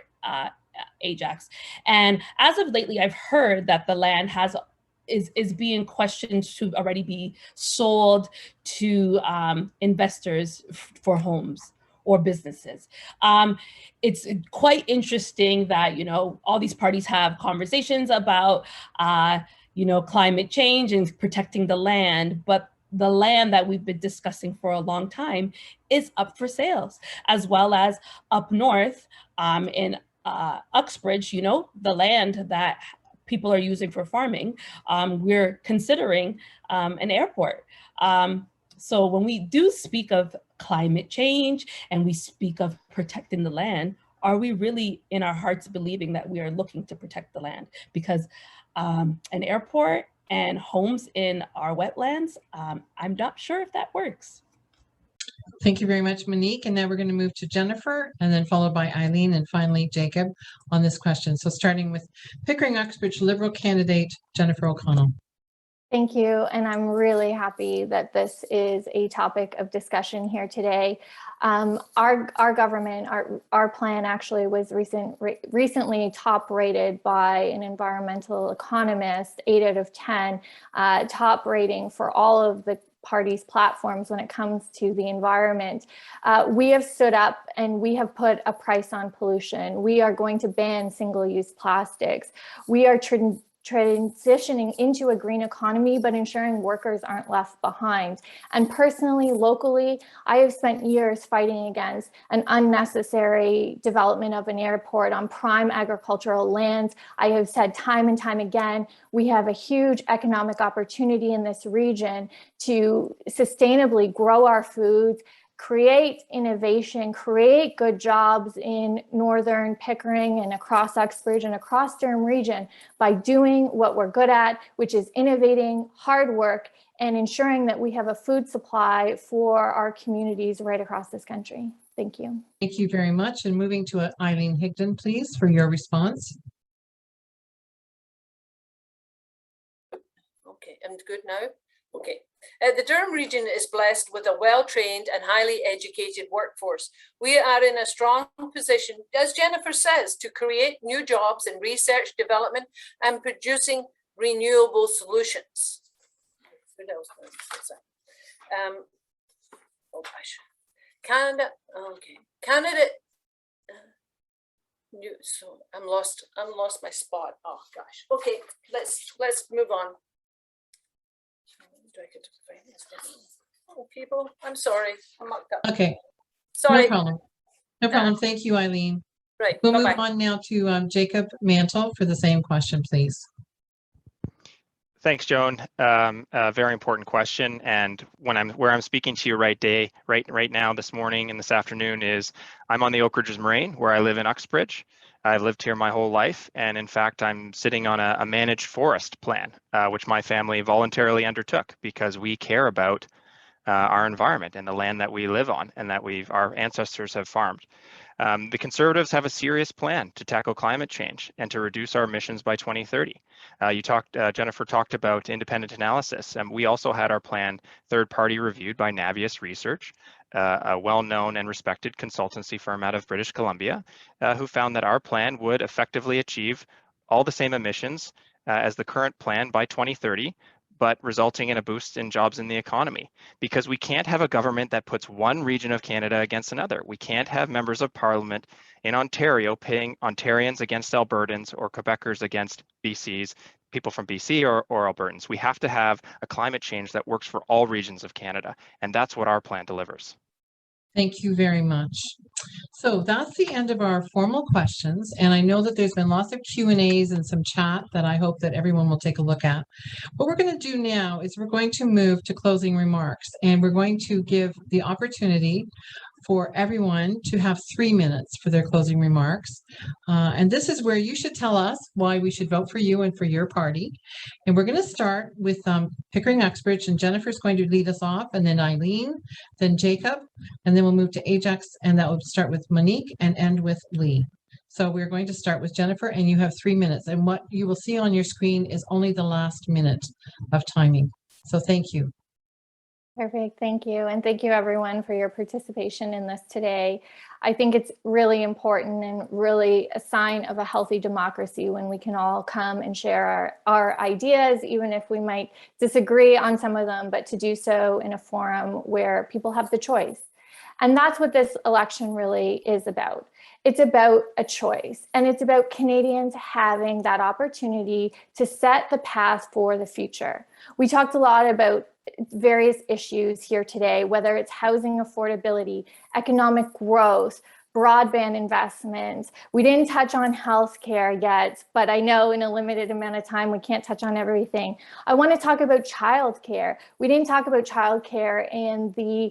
Ajax. And as of lately, I've heard that the land is being questioned to already be sold to investors for homes or businesses. It's quite interesting that, all these parties have conversations about, climate change and protecting the land, but the land that we've been discussing for a long time is up for sales, as well as up north in Uxbridge, the land that people are using for farming. We're considering an airport. So when we do speak of climate change and we speak of protecting the land, are we really in our hearts believing that we are looking to protect the land? Because an airport and homes in our wetlands, I'm not sure if that works. Thank you very much, Monique. And now we're going to move to Jennifer, and then followed by Eileen, and finally Jacob on this question. So starting with Pickering Uxbridge Liberal candidate, Jennifer O'Connell. Thank you, and I'm really happy that this is a topic of discussion here today. Our government, our plan actually was recently top rated by an environmental economist, 8 out of 10, top rating for all of the parties' platforms when it comes to the environment. We have stood up and we have put a price on pollution. We are going to ban single-use plastics. We are transitioning into a green economy, but ensuring workers aren't left behind. And personally, locally, I have spent years fighting against an unnecessary development of an airport on prime agricultural lands. I have said time and time again, we have a huge economic opportunity in this region to sustainably grow our foods, create innovation, create good jobs in northern Pickering and across Uxbridge and across Durham region by doing what we're good at, which is innovating, hard work, and ensuring that we have a food supply for our communities right across this country. Thank you. Thank you very much. And moving to Eileen Higdon, please, for your response. Okay, I'm good now. Okay. The Durham region is blessed with a well-trained and highly educated workforce. We are in a strong position, as Jennifer says, to create new jobs in research, development, and producing renewable solutions. What else was that? Oh gosh, Canada. Okay, Canada. So I'm lost my spot. Oh gosh. Okay, let's move on. Oh, people, I'm sorry, I'm mucked up. Okay. Sorry. No problem. No problem. Thank you, Eileen. Right. We'll Bye-bye. move on now to Jacob Mantle for the same question, please. Thanks, Joan. A very important question, and where I'm speaking to you right now, this morning and this afternoon is I'm on the Oak Ridges Moraine, where I live in Uxbridge. I've lived here my whole life, and in fact, I'm sitting on a managed forest plan, which my family voluntarily undertook because we care about our environment and the land that we live on and that our ancestors have farmed. The Conservatives have a serious plan to tackle climate change and to reduce our emissions by 2030. Jennifer talked about independent analysis, and we also had our plan third-party reviewed by Navius Research, a well-known and respected consultancy firm out of British Columbia, who found that our plan would effectively achieve all the same emissions as the current plan by 2030, but resulting in a boost in jobs in the economy. Because we can't have a government that puts one region of Canada against another. We can't have members of parliament in Ontario paying Ontarians against Albertans or Quebecers against BCs, people from BC or Albertans. We have to have a climate change that works for all regions of Canada, and that's what our plan delivers. Thank you very much. So that's the end of our formal questions. And I know that there's been lots of Q&As and some chat that I hope that everyone will take a look at. What we're going to do now is we're going to move to closing remarks, and we're going to give the opportunity for everyone to have 3 minutes for their closing remarks. And this is where you should tell us why we should vote for you and for your party. And we're going to start with Pickering Uxbridge, and Jennifer's going to lead us off, and then Eileen, then Jacob, and then we'll move to Ajax, and that will start with Monique and end with Lee. So we're going to start with Jennifer, and you have 3 minutes. And what you will see on your screen is only the last minute of timing. So thank you. Perfect. Thank you. And thank you everyone for your participation in this today. I think it's really important and really a sign of a healthy democracy when we can all come and share our ideas, even if we might disagree on some of them, but to do so in a forum where people have the choice. And that's what this election really is about. It's about a choice, and it's about Canadians having that opportunity to set the path for the future. We talked a lot about various issues here today, whether it's housing affordability, economic growth, broadband investments. We didn't touch on healthcare yet, but I know in a limited amount of time, we can't touch on everything. I want to talk about childcare. We didn't talk about childcare and the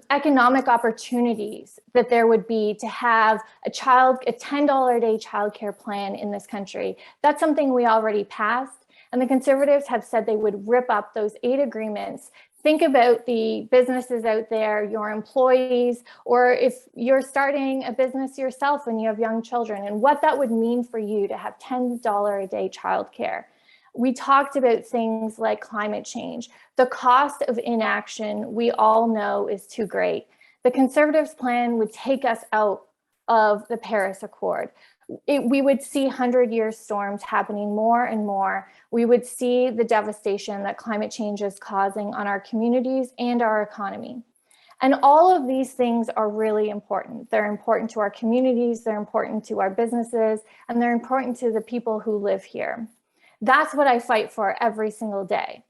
economic opportunities that there would be to have a $10 a day childcare plan in this country. That's something we already passed. And the Conservatives have said they would rip up those 8 agreements. Think about the businesses out there, your employees, or if you're starting a business yourself and you have young children, and what that would mean for you to have $10 a day childcare. We talked about things like climate change. The cost of inaction, we all know, is too great. The Conservatives' plan would take us out of the Paris Accord. We would see 100-year storms happening more and more. We would see the devastation that climate change is causing on our communities and our economy. And all of these things are really important. They're important to our communities, they're important to our businesses, and they're important to the people who live here. That's what I fight for every single day.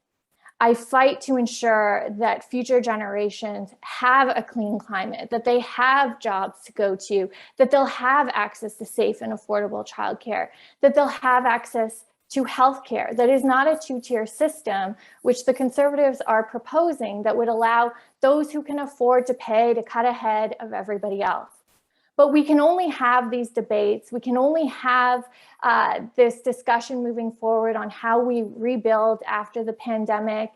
I fight to ensure that future generations have a clean climate, that they have jobs to go to, that they'll have access to safe and affordable childcare, that they'll have access to healthcare that is not a 2-tier system, which the Conservatives are proposing, that would allow those who can afford to pay to cut ahead of everybody else. But we can only have these debates. We can only have this discussion moving forward on how we rebuild after the pandemic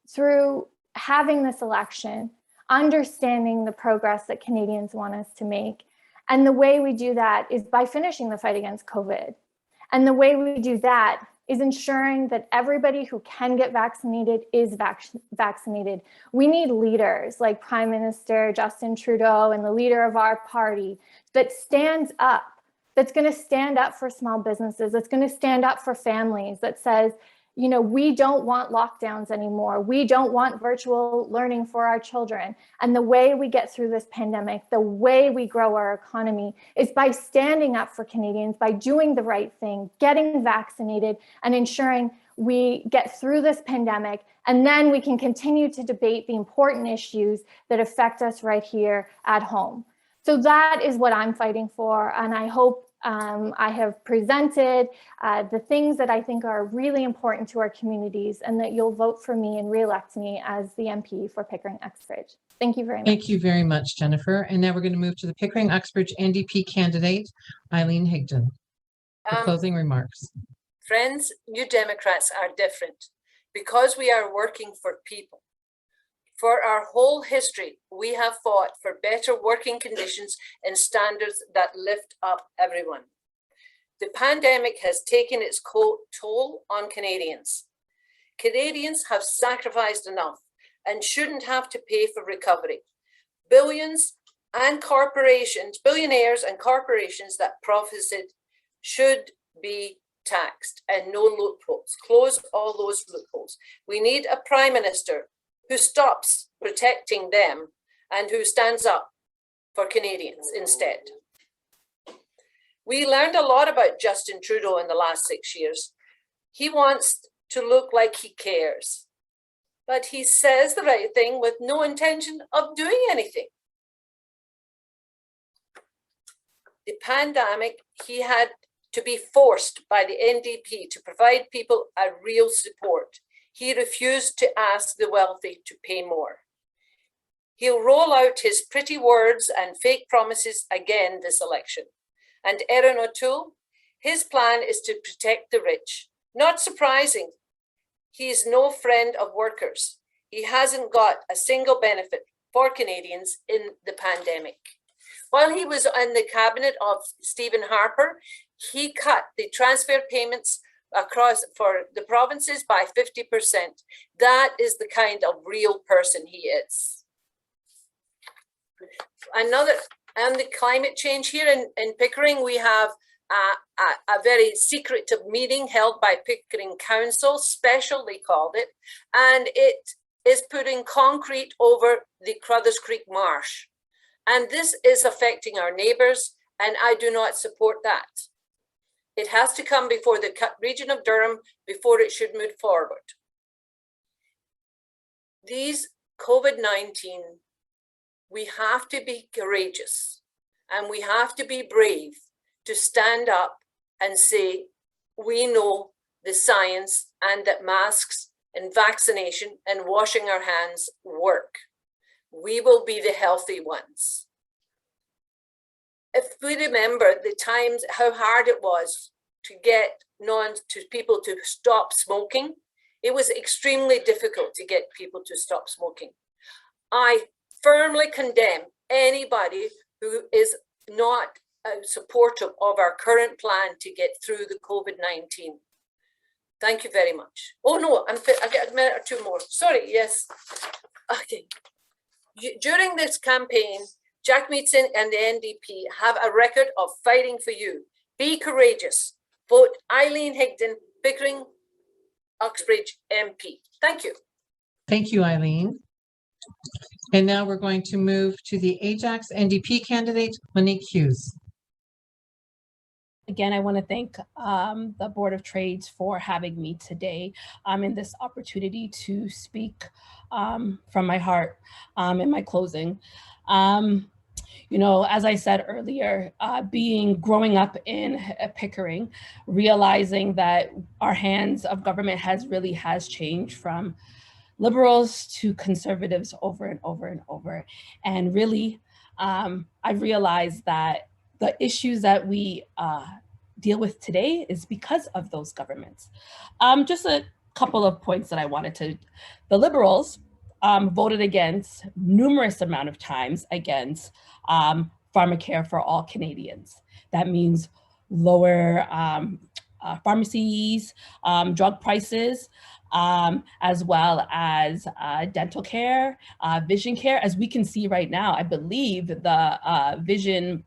through having this election, understanding the progress that Canadians want us to make. And the way we do that is by finishing the fight against COVID. And the way we do that is ensuring that everybody who can get vaccinated is vaccinated. We need leaders like Prime Minister Justin Trudeau and the leader of our party that stands up, that's going to stand up for small businesses, that's going to stand up for families, that says, you know, we don't want lockdowns anymore. We don't want virtual learning for our children. And the way we get through this pandemic, the way we grow our economy is by standing up for Canadians, by doing the right thing, getting vaccinated, and ensuring we get through this pandemic. And then we can continue to debate the important issues that affect us right here at home. So that is what I'm fighting for. And I hope I have presented the things that I think are really important to our communities, and that you'll vote for me and re-elect me as the MP for Pickering Uxbridge. Thank you very much. Thank you very much, Jennifer. And now we're going to move to the Pickering Uxbridge NDP candidate, Eileen Higdon, for closing remarks. Friends, New Democrats are different because we are working for people. For our whole history, we have fought for better working conditions and standards that lift up everyone. The pandemic has taken its toll on Canadians. Canadians have sacrificed enough and shouldn't have to pay for recovery. Billionaires and corporations that profited should be taxed, and no loopholes. Close all those loopholes. We need a prime minister who stops protecting them and who stands up for Canadians instead. We learned a lot about Justin Trudeau in the last 6 years. He wants to look like he cares, but he says the right thing with no intention of doing anything. The pandemic, he had to be forced by the NDP to provide people a real support. He refused to ask the wealthy to pay more. He'll roll out his pretty words and fake promises again this election. And Erin O'Toole, his plan is to protect the rich. Not surprising. He's no friend of workers. He hasn't got a single benefit for Canadians in the pandemic. While he was in the cabinet of Stephen Harper, he cut the transfer payments across for the provinces by 50%. That is the kind of real person he is. And the climate change here in Pickering, we have a very secretive meeting held by Pickering Council, special they called it, and it is putting concrete over the Cras Creek Marsh. And this is affecting our neighbours, and I do not support that. It has to come before the region of Durham before it should move forward. These COVID-19, we have to be courageous and we have to be brave to stand up and say, we know the science and that masks and vaccination and washing our hands work. We will be the healthy ones. If we remember the times, how hard it was to get people to stop smoking, it was extremely difficult to get people to stop smoking. I firmly condemn anybody who is not supportive of our current plan to get through the COVID-19. Thank you very much. Oh no, I've got a minute or two more. Sorry, yes. Okay. During this campaign, Jack Meetson and the NDP have a record of fighting for you. Be courageous. Vote Eileen Higdon, Pickering, Uxbridge MP. Thank you. Thank you, Eileen. And now we're going to move to the Ajax Ndp candidate, Monique Hughes. Again, I want to thank the Board of Trades for having me today in this opportunity to speak from my heart in my closing. You know, as I said earlier, growing up in Pickering, realizing that our hands of government has changed from liberals to conservatives over and over and over. And really, I realized that the issues that we deal with today is because of those governments. Just a couple of points that I wanted to, the liberals voted against numerous amount of times against pharmacare for all Canadians. That means lower pharmacies, drug prices, as well as dental care, vision care. As we can see right now, I believe the vision,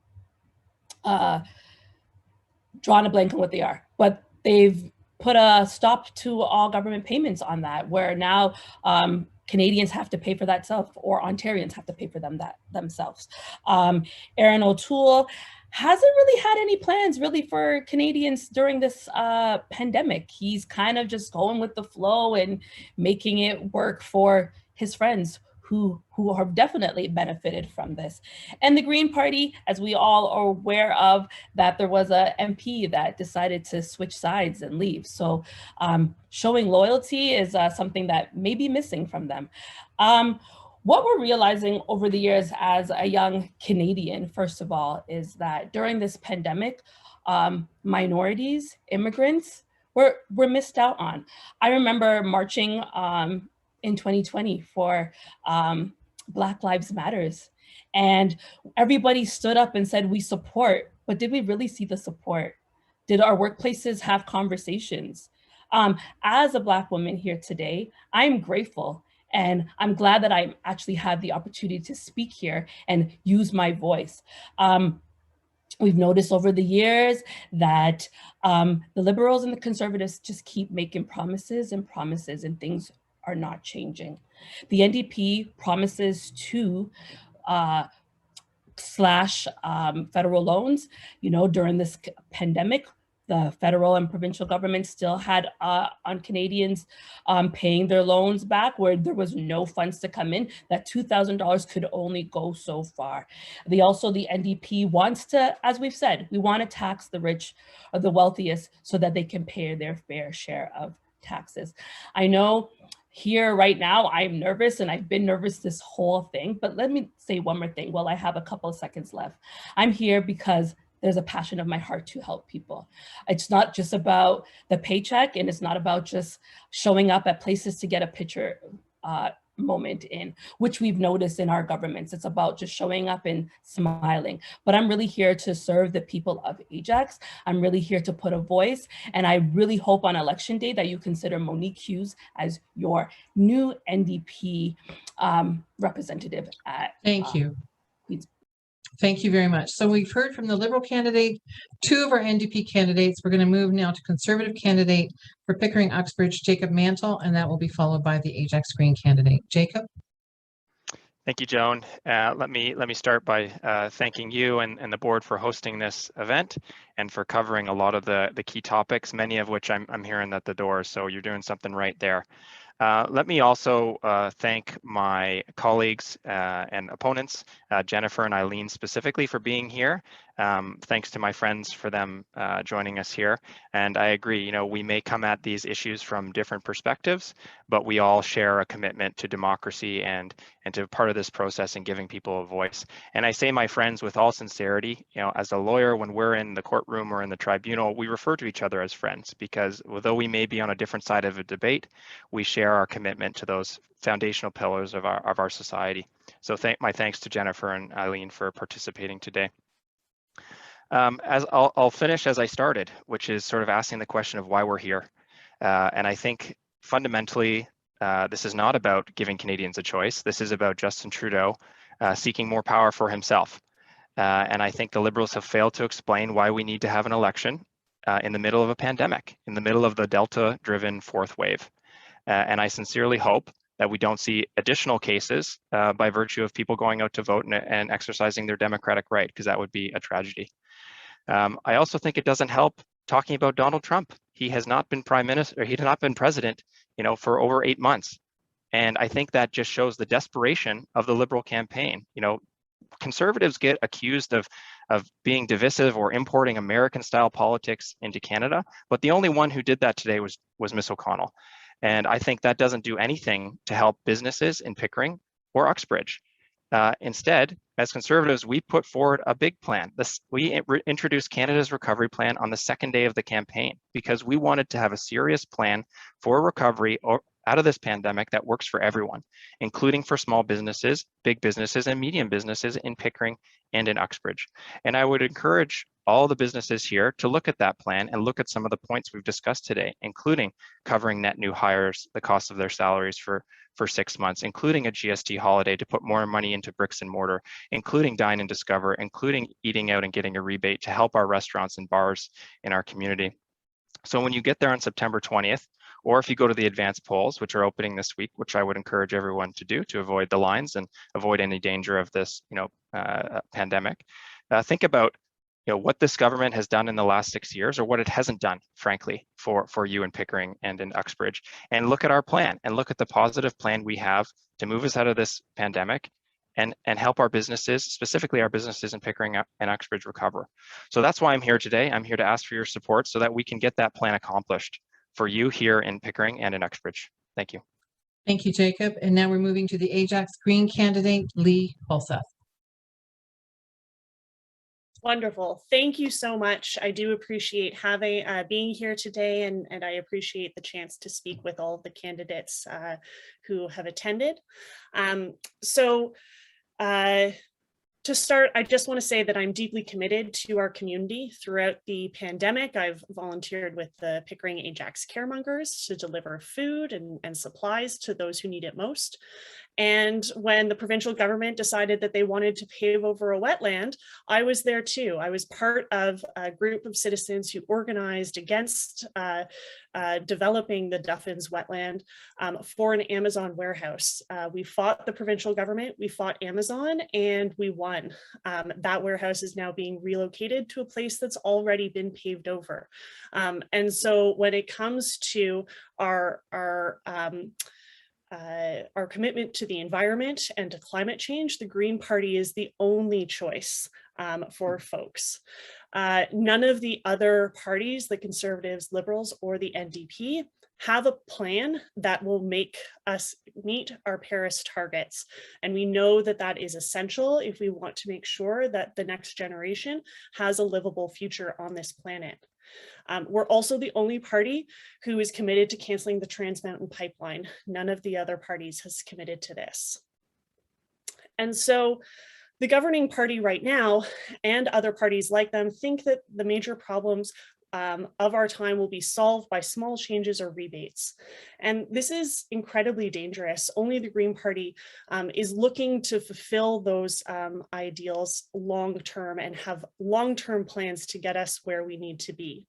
drawn a blank on what they are, but they've put a stop to all government payments on that, where now Canadians have to pay for that self, or Ontarians have to pay for them themselves. Erin O'Toole hasn't really had any plans really for Canadians during this pandemic. He's kind of just going with the flow and making it work for his friends who have definitely benefited from this. And the Green Party, as we all are aware of, that there was a MP that decided to switch sides and leave. So showing loyalty is something that may be missing from them. What we're realizing over the years as a young Canadian, first of all, is that during this pandemic, minorities, immigrants, were missed out on. I remember marching in 2020 for Black Lives Matters. And everybody stood up and said, we support, but did we really see the support? Did our workplaces have conversations? As a Black woman here today, I'm grateful and I'm glad that I actually had the opportunity to speak here and use my voice. We've noticed over the years that the Liberals and the Conservatives just keep making promises and promises, and things are not changing. The NDP promises to slash federal loans. You know, during this pandemic, the federal and provincial government still had on Canadians paying their loans back where there was no funds to come in. That $2,000 could only go so far. The NDP wants to, as we've said, we want to tax the rich or the wealthiest so that they can pay their fair share of taxes. I know here right now, I'm nervous and I've been nervous this whole thing, but let me say one more thing while I have a couple of seconds left. I'm here because there's a passion of my heart to help people. It's not just about the paycheck, and it's not about just showing up at places to get a picture moment in, which we've noticed in our governments. It's about just showing up and smiling. But I'm really here to serve the people of Ajax. I'm really here to put a voice. And I really hope on election day that you consider Monique Hughes as your new NDP representative at Thank you. Thank you very much. So we've heard from the Liberal candidate, 2 of our NDP candidates. We're going to move now to Conservative candidate for Pickering Uxbridge, Jacob Mantle, and that will be followed by the Ajax Green candidate. Jacob. Thank you, Joan. Let me start by thanking you and the board for hosting this event and for covering a lot of the key topics, many of which I'm hearing at the door. So you're doing something right there. Let me also thank my colleagues and opponents, Jennifer and Eileen specifically, for being here. Thanks to my friends for them joining us here. And I agree, you know, we may come at these issues from different perspectives, but we all share a commitment to democracy and to part of this process and giving people a voice. And I say my friends with all sincerity, you know, as a lawyer, when we're in the courtroom or in the tribunal, we refer to each other as friends because although we may be on a different side of a debate, we share our commitment to those foundational pillars of our society. So my thanks to Jennifer and Eileen for participating today. As I'll finish as I started, which is sort of asking the question of why we're here. And I think fundamentally, this is not about giving Canadians a choice. This is about Justin Trudeau seeking more power for himself. And I think the Liberals have failed to explain why we need to have an election in the middle of a pandemic, in the middle of the Delta-driven 4th wave. And I sincerely hope that we don't see additional cases by virtue of people going out to vote and exercising their democratic right, because that would be a tragedy. I also think it doesn't help talking about Donald Trump. He has not been prime minister, he has not been president, you know, for over 8 months. And I think that just shows the desperation of the Liberal campaign. You know, Conservatives get accused of being divisive or importing American-style politics into Canada, but the only one who did that today was Ms. O'Connell. And I think that doesn't do anything to help businesses in Pickering or Uxbridge. Instead, as Conservatives, we put forward a big plan. We introduced Canada's recovery plan on the 2nd day of the campaign because we wanted to have a serious plan for recovery out of this pandemic that works for everyone, including for small businesses, big businesses, and medium businesses in Pickering and in Uxbridge. And I would encourage all the businesses here to look at that plan and look at some of the points we've discussed today, including covering net new hires, the cost of their salaries for 6 months, including a GST holiday to put more money into bricks and mortar, including Dine and Discover, including eating out and getting a rebate to help our restaurants and bars in our community. So when you get there on September 20th, or if you go to the advanced polls, which are opening this week, which I would encourage everyone to do to avoid the lines and avoid any danger of this, you know, pandemic, think about, you know, what this government has done in the last 6 years, or what it hasn't done, frankly, for you in Pickering and in Uxbridge, and look at our plan and look at the positive plan we have to move us out of this pandemic and help our businesses, specifically our businesses in Pickering and Uxbridge, recover. So that's why I'm here today. I'm here to ask for your support so that we can get that plan accomplished for you here in Pickering and in Uxbridge. Thank you. Thank you, Jacob. And now we're moving to the Ajax Green candidate, Lee Hulseth. Wonderful. Thank you so much. I do appreciate having being here today, and I appreciate the chance to speak with all of the candidates who have attended. To start, I just want to say that I'm deeply committed to our community. Throughout the pandemic, I've volunteered with the Pickering Ajax Caremongers to deliver food and supplies to those who need it most. And when the provincial government decided that they wanted to pave over a wetland, I was there too. I was part of a group of citizens who organized against developing the Duffins wetland for an Amazon warehouse. We fought the provincial government, we fought Amazon, and we won. That warehouse is now being relocated to a place that's already been paved over. And so when it comes to our commitment to the environment and to climate change, the Green Party is the only choice for folks. None of the other parties, the Conservatives, Liberals, or the NDP, have a plan that will make us meet our Paris targets. And we know that that is essential if we want to make sure that the next generation has a livable future on this planet. We're also the only party who is committed to canceling the Trans Mountain Pipeline. None of the other parties has committed to this. And so the governing party right now and other parties like them think that the major problems of our time will be solved by small changes or rebates. And this is incredibly dangerous. Only the Green Party is looking to fulfill those ideals long-term and have long-term plans to get us where we need to be.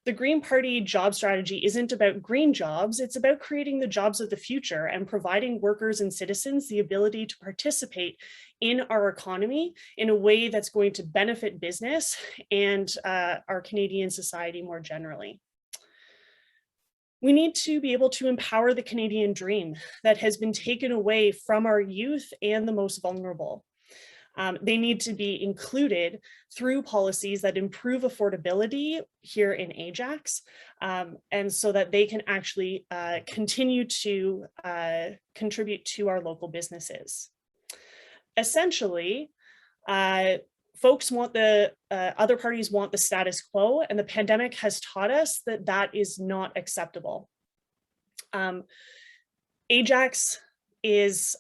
The Green Party job strategy isn't about green jobs, it's about creating the jobs of the future and providing workers and citizens the ability to participate in our economy in a way that's going to benefit business and our Canadian society more generally. We need to be able to empower the Canadian dream that has been taken away from our youth and the most vulnerable. They need to be included through policies that improve affordability here in Ajax, and so that they can actually continue to contribute to our local businesses. Essentially, folks want other parties want the status quo, and the pandemic has taught us that that is not acceptable. Ajax is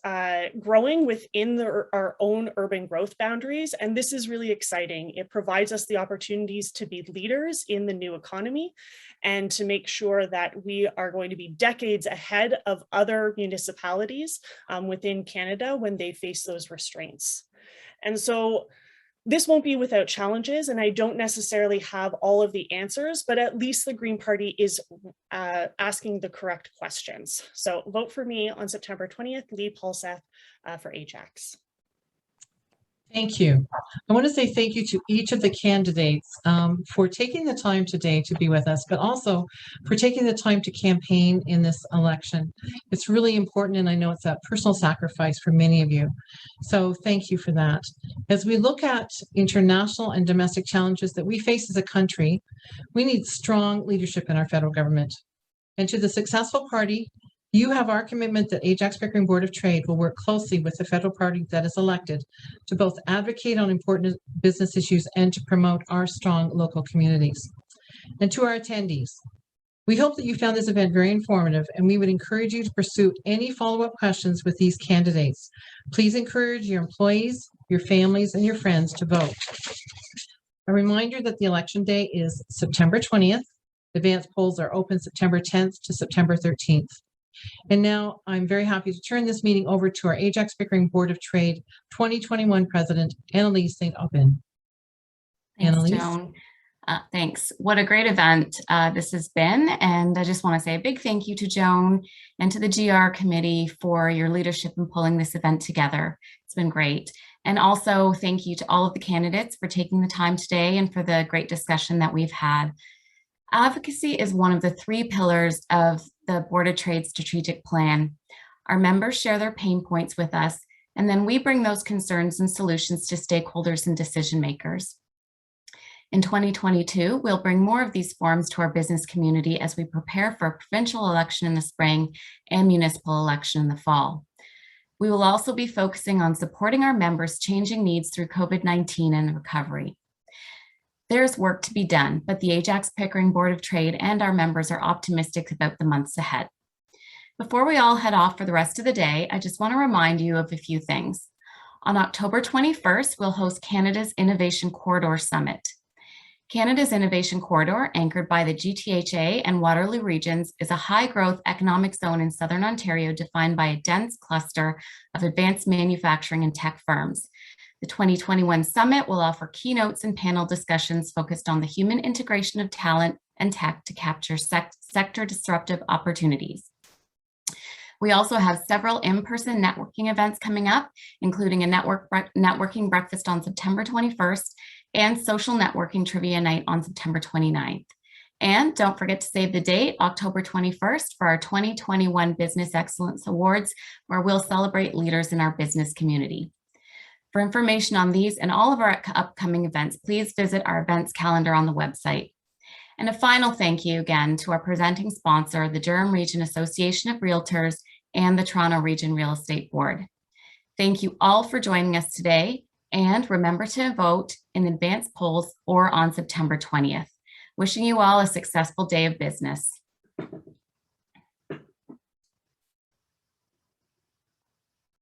growing within our own urban growth boundaries. And this is really exciting. It provides us the opportunities to be leaders in the new economy and to make sure that we are going to be decades ahead of other municipalities within Canada when they face those restraints. And so this won't be without challenges, and I don't necessarily have all of the answers, but at least the Green Party is asking the correct questions. So vote for me on September 20th, Lee Paulseth for Ajax. Thank you. I want to say thank you to each of the candidates for taking the time today to be with us, but also for taking the time to campaign in this election. It's really important, and I know it's a personal sacrifice for many of you. So thank you for that. As we look at international and domestic challenges that we face as a country, we need strong leadership in our federal government. And to the successful party, you have our commitment that Ajax Pickering Board of Trade will work closely with the federal party that is elected to both advocate on important business issues and to promote our strong local communities. And to our attendees, we hope that you found this event very informative, and we would encourage you to pursue any follow-up questions with these candidates. Please encourage your employees, your families, and your friends to vote. A reminder that the election day is September 20th. Advance polls are open September 10th to September 13th. And now I'm very happy to turn this meeting over to our Ajax Pickering Board of Trade 2021 President, Annalise St. Aubin. Thanks, Joan. Thanks. What a great event this has been. And I just want to say a big thank you to Joan and to the GR committee for your leadership in pulling this event together. It's been great. And also thank you to all of the candidates for taking the time today and for the great discussion that we've had. Advocacy is one of the 3 pillars of the Board of Trade strategic plan. Our members share their pain points with us, and then we bring those concerns and solutions to stakeholders and decision makers. In 2022, we'll bring more of these forums to our business community as we prepare for a provincial election in the spring and municipal election in the fall. We will also be focusing on supporting our members' changing needs through COVID-19 and recovery. There's work to be done, but the Ajax Pickering Board of Trade and our members are optimistic about the months ahead. Before we all head off for the rest of the day, I just want to remind you of a few things. On October 21st, we'll host Canada's Innovation Corridor Summit. Canada's Innovation Corridor, anchored by the GTHA and Waterloo regions, is a high-growth economic zone in Southern Ontario defined by a dense cluster of advanced manufacturing and tech firms. The 2021 summit will offer keynotes and panel discussions focused on the human integration of talent and tech to capture sector disruptive opportunities. We also have several in-person networking events coming up, including a networking breakfast on September 21st and social networking trivia night on September 29th. And don't forget to save the date, October 21st, for our 2021 Business Excellence Awards, where we'll celebrate leaders in our business community. For information on these and all of our upcoming events, please visit our events calendar on the website. And a final thank you again to our presenting sponsor, the Durham Region Association of Realtors and the Toronto Region Real Estate Board. Thank you all for joining us today, and remember to vote in advance polls or on September 20th. Wishing you all a successful day of business.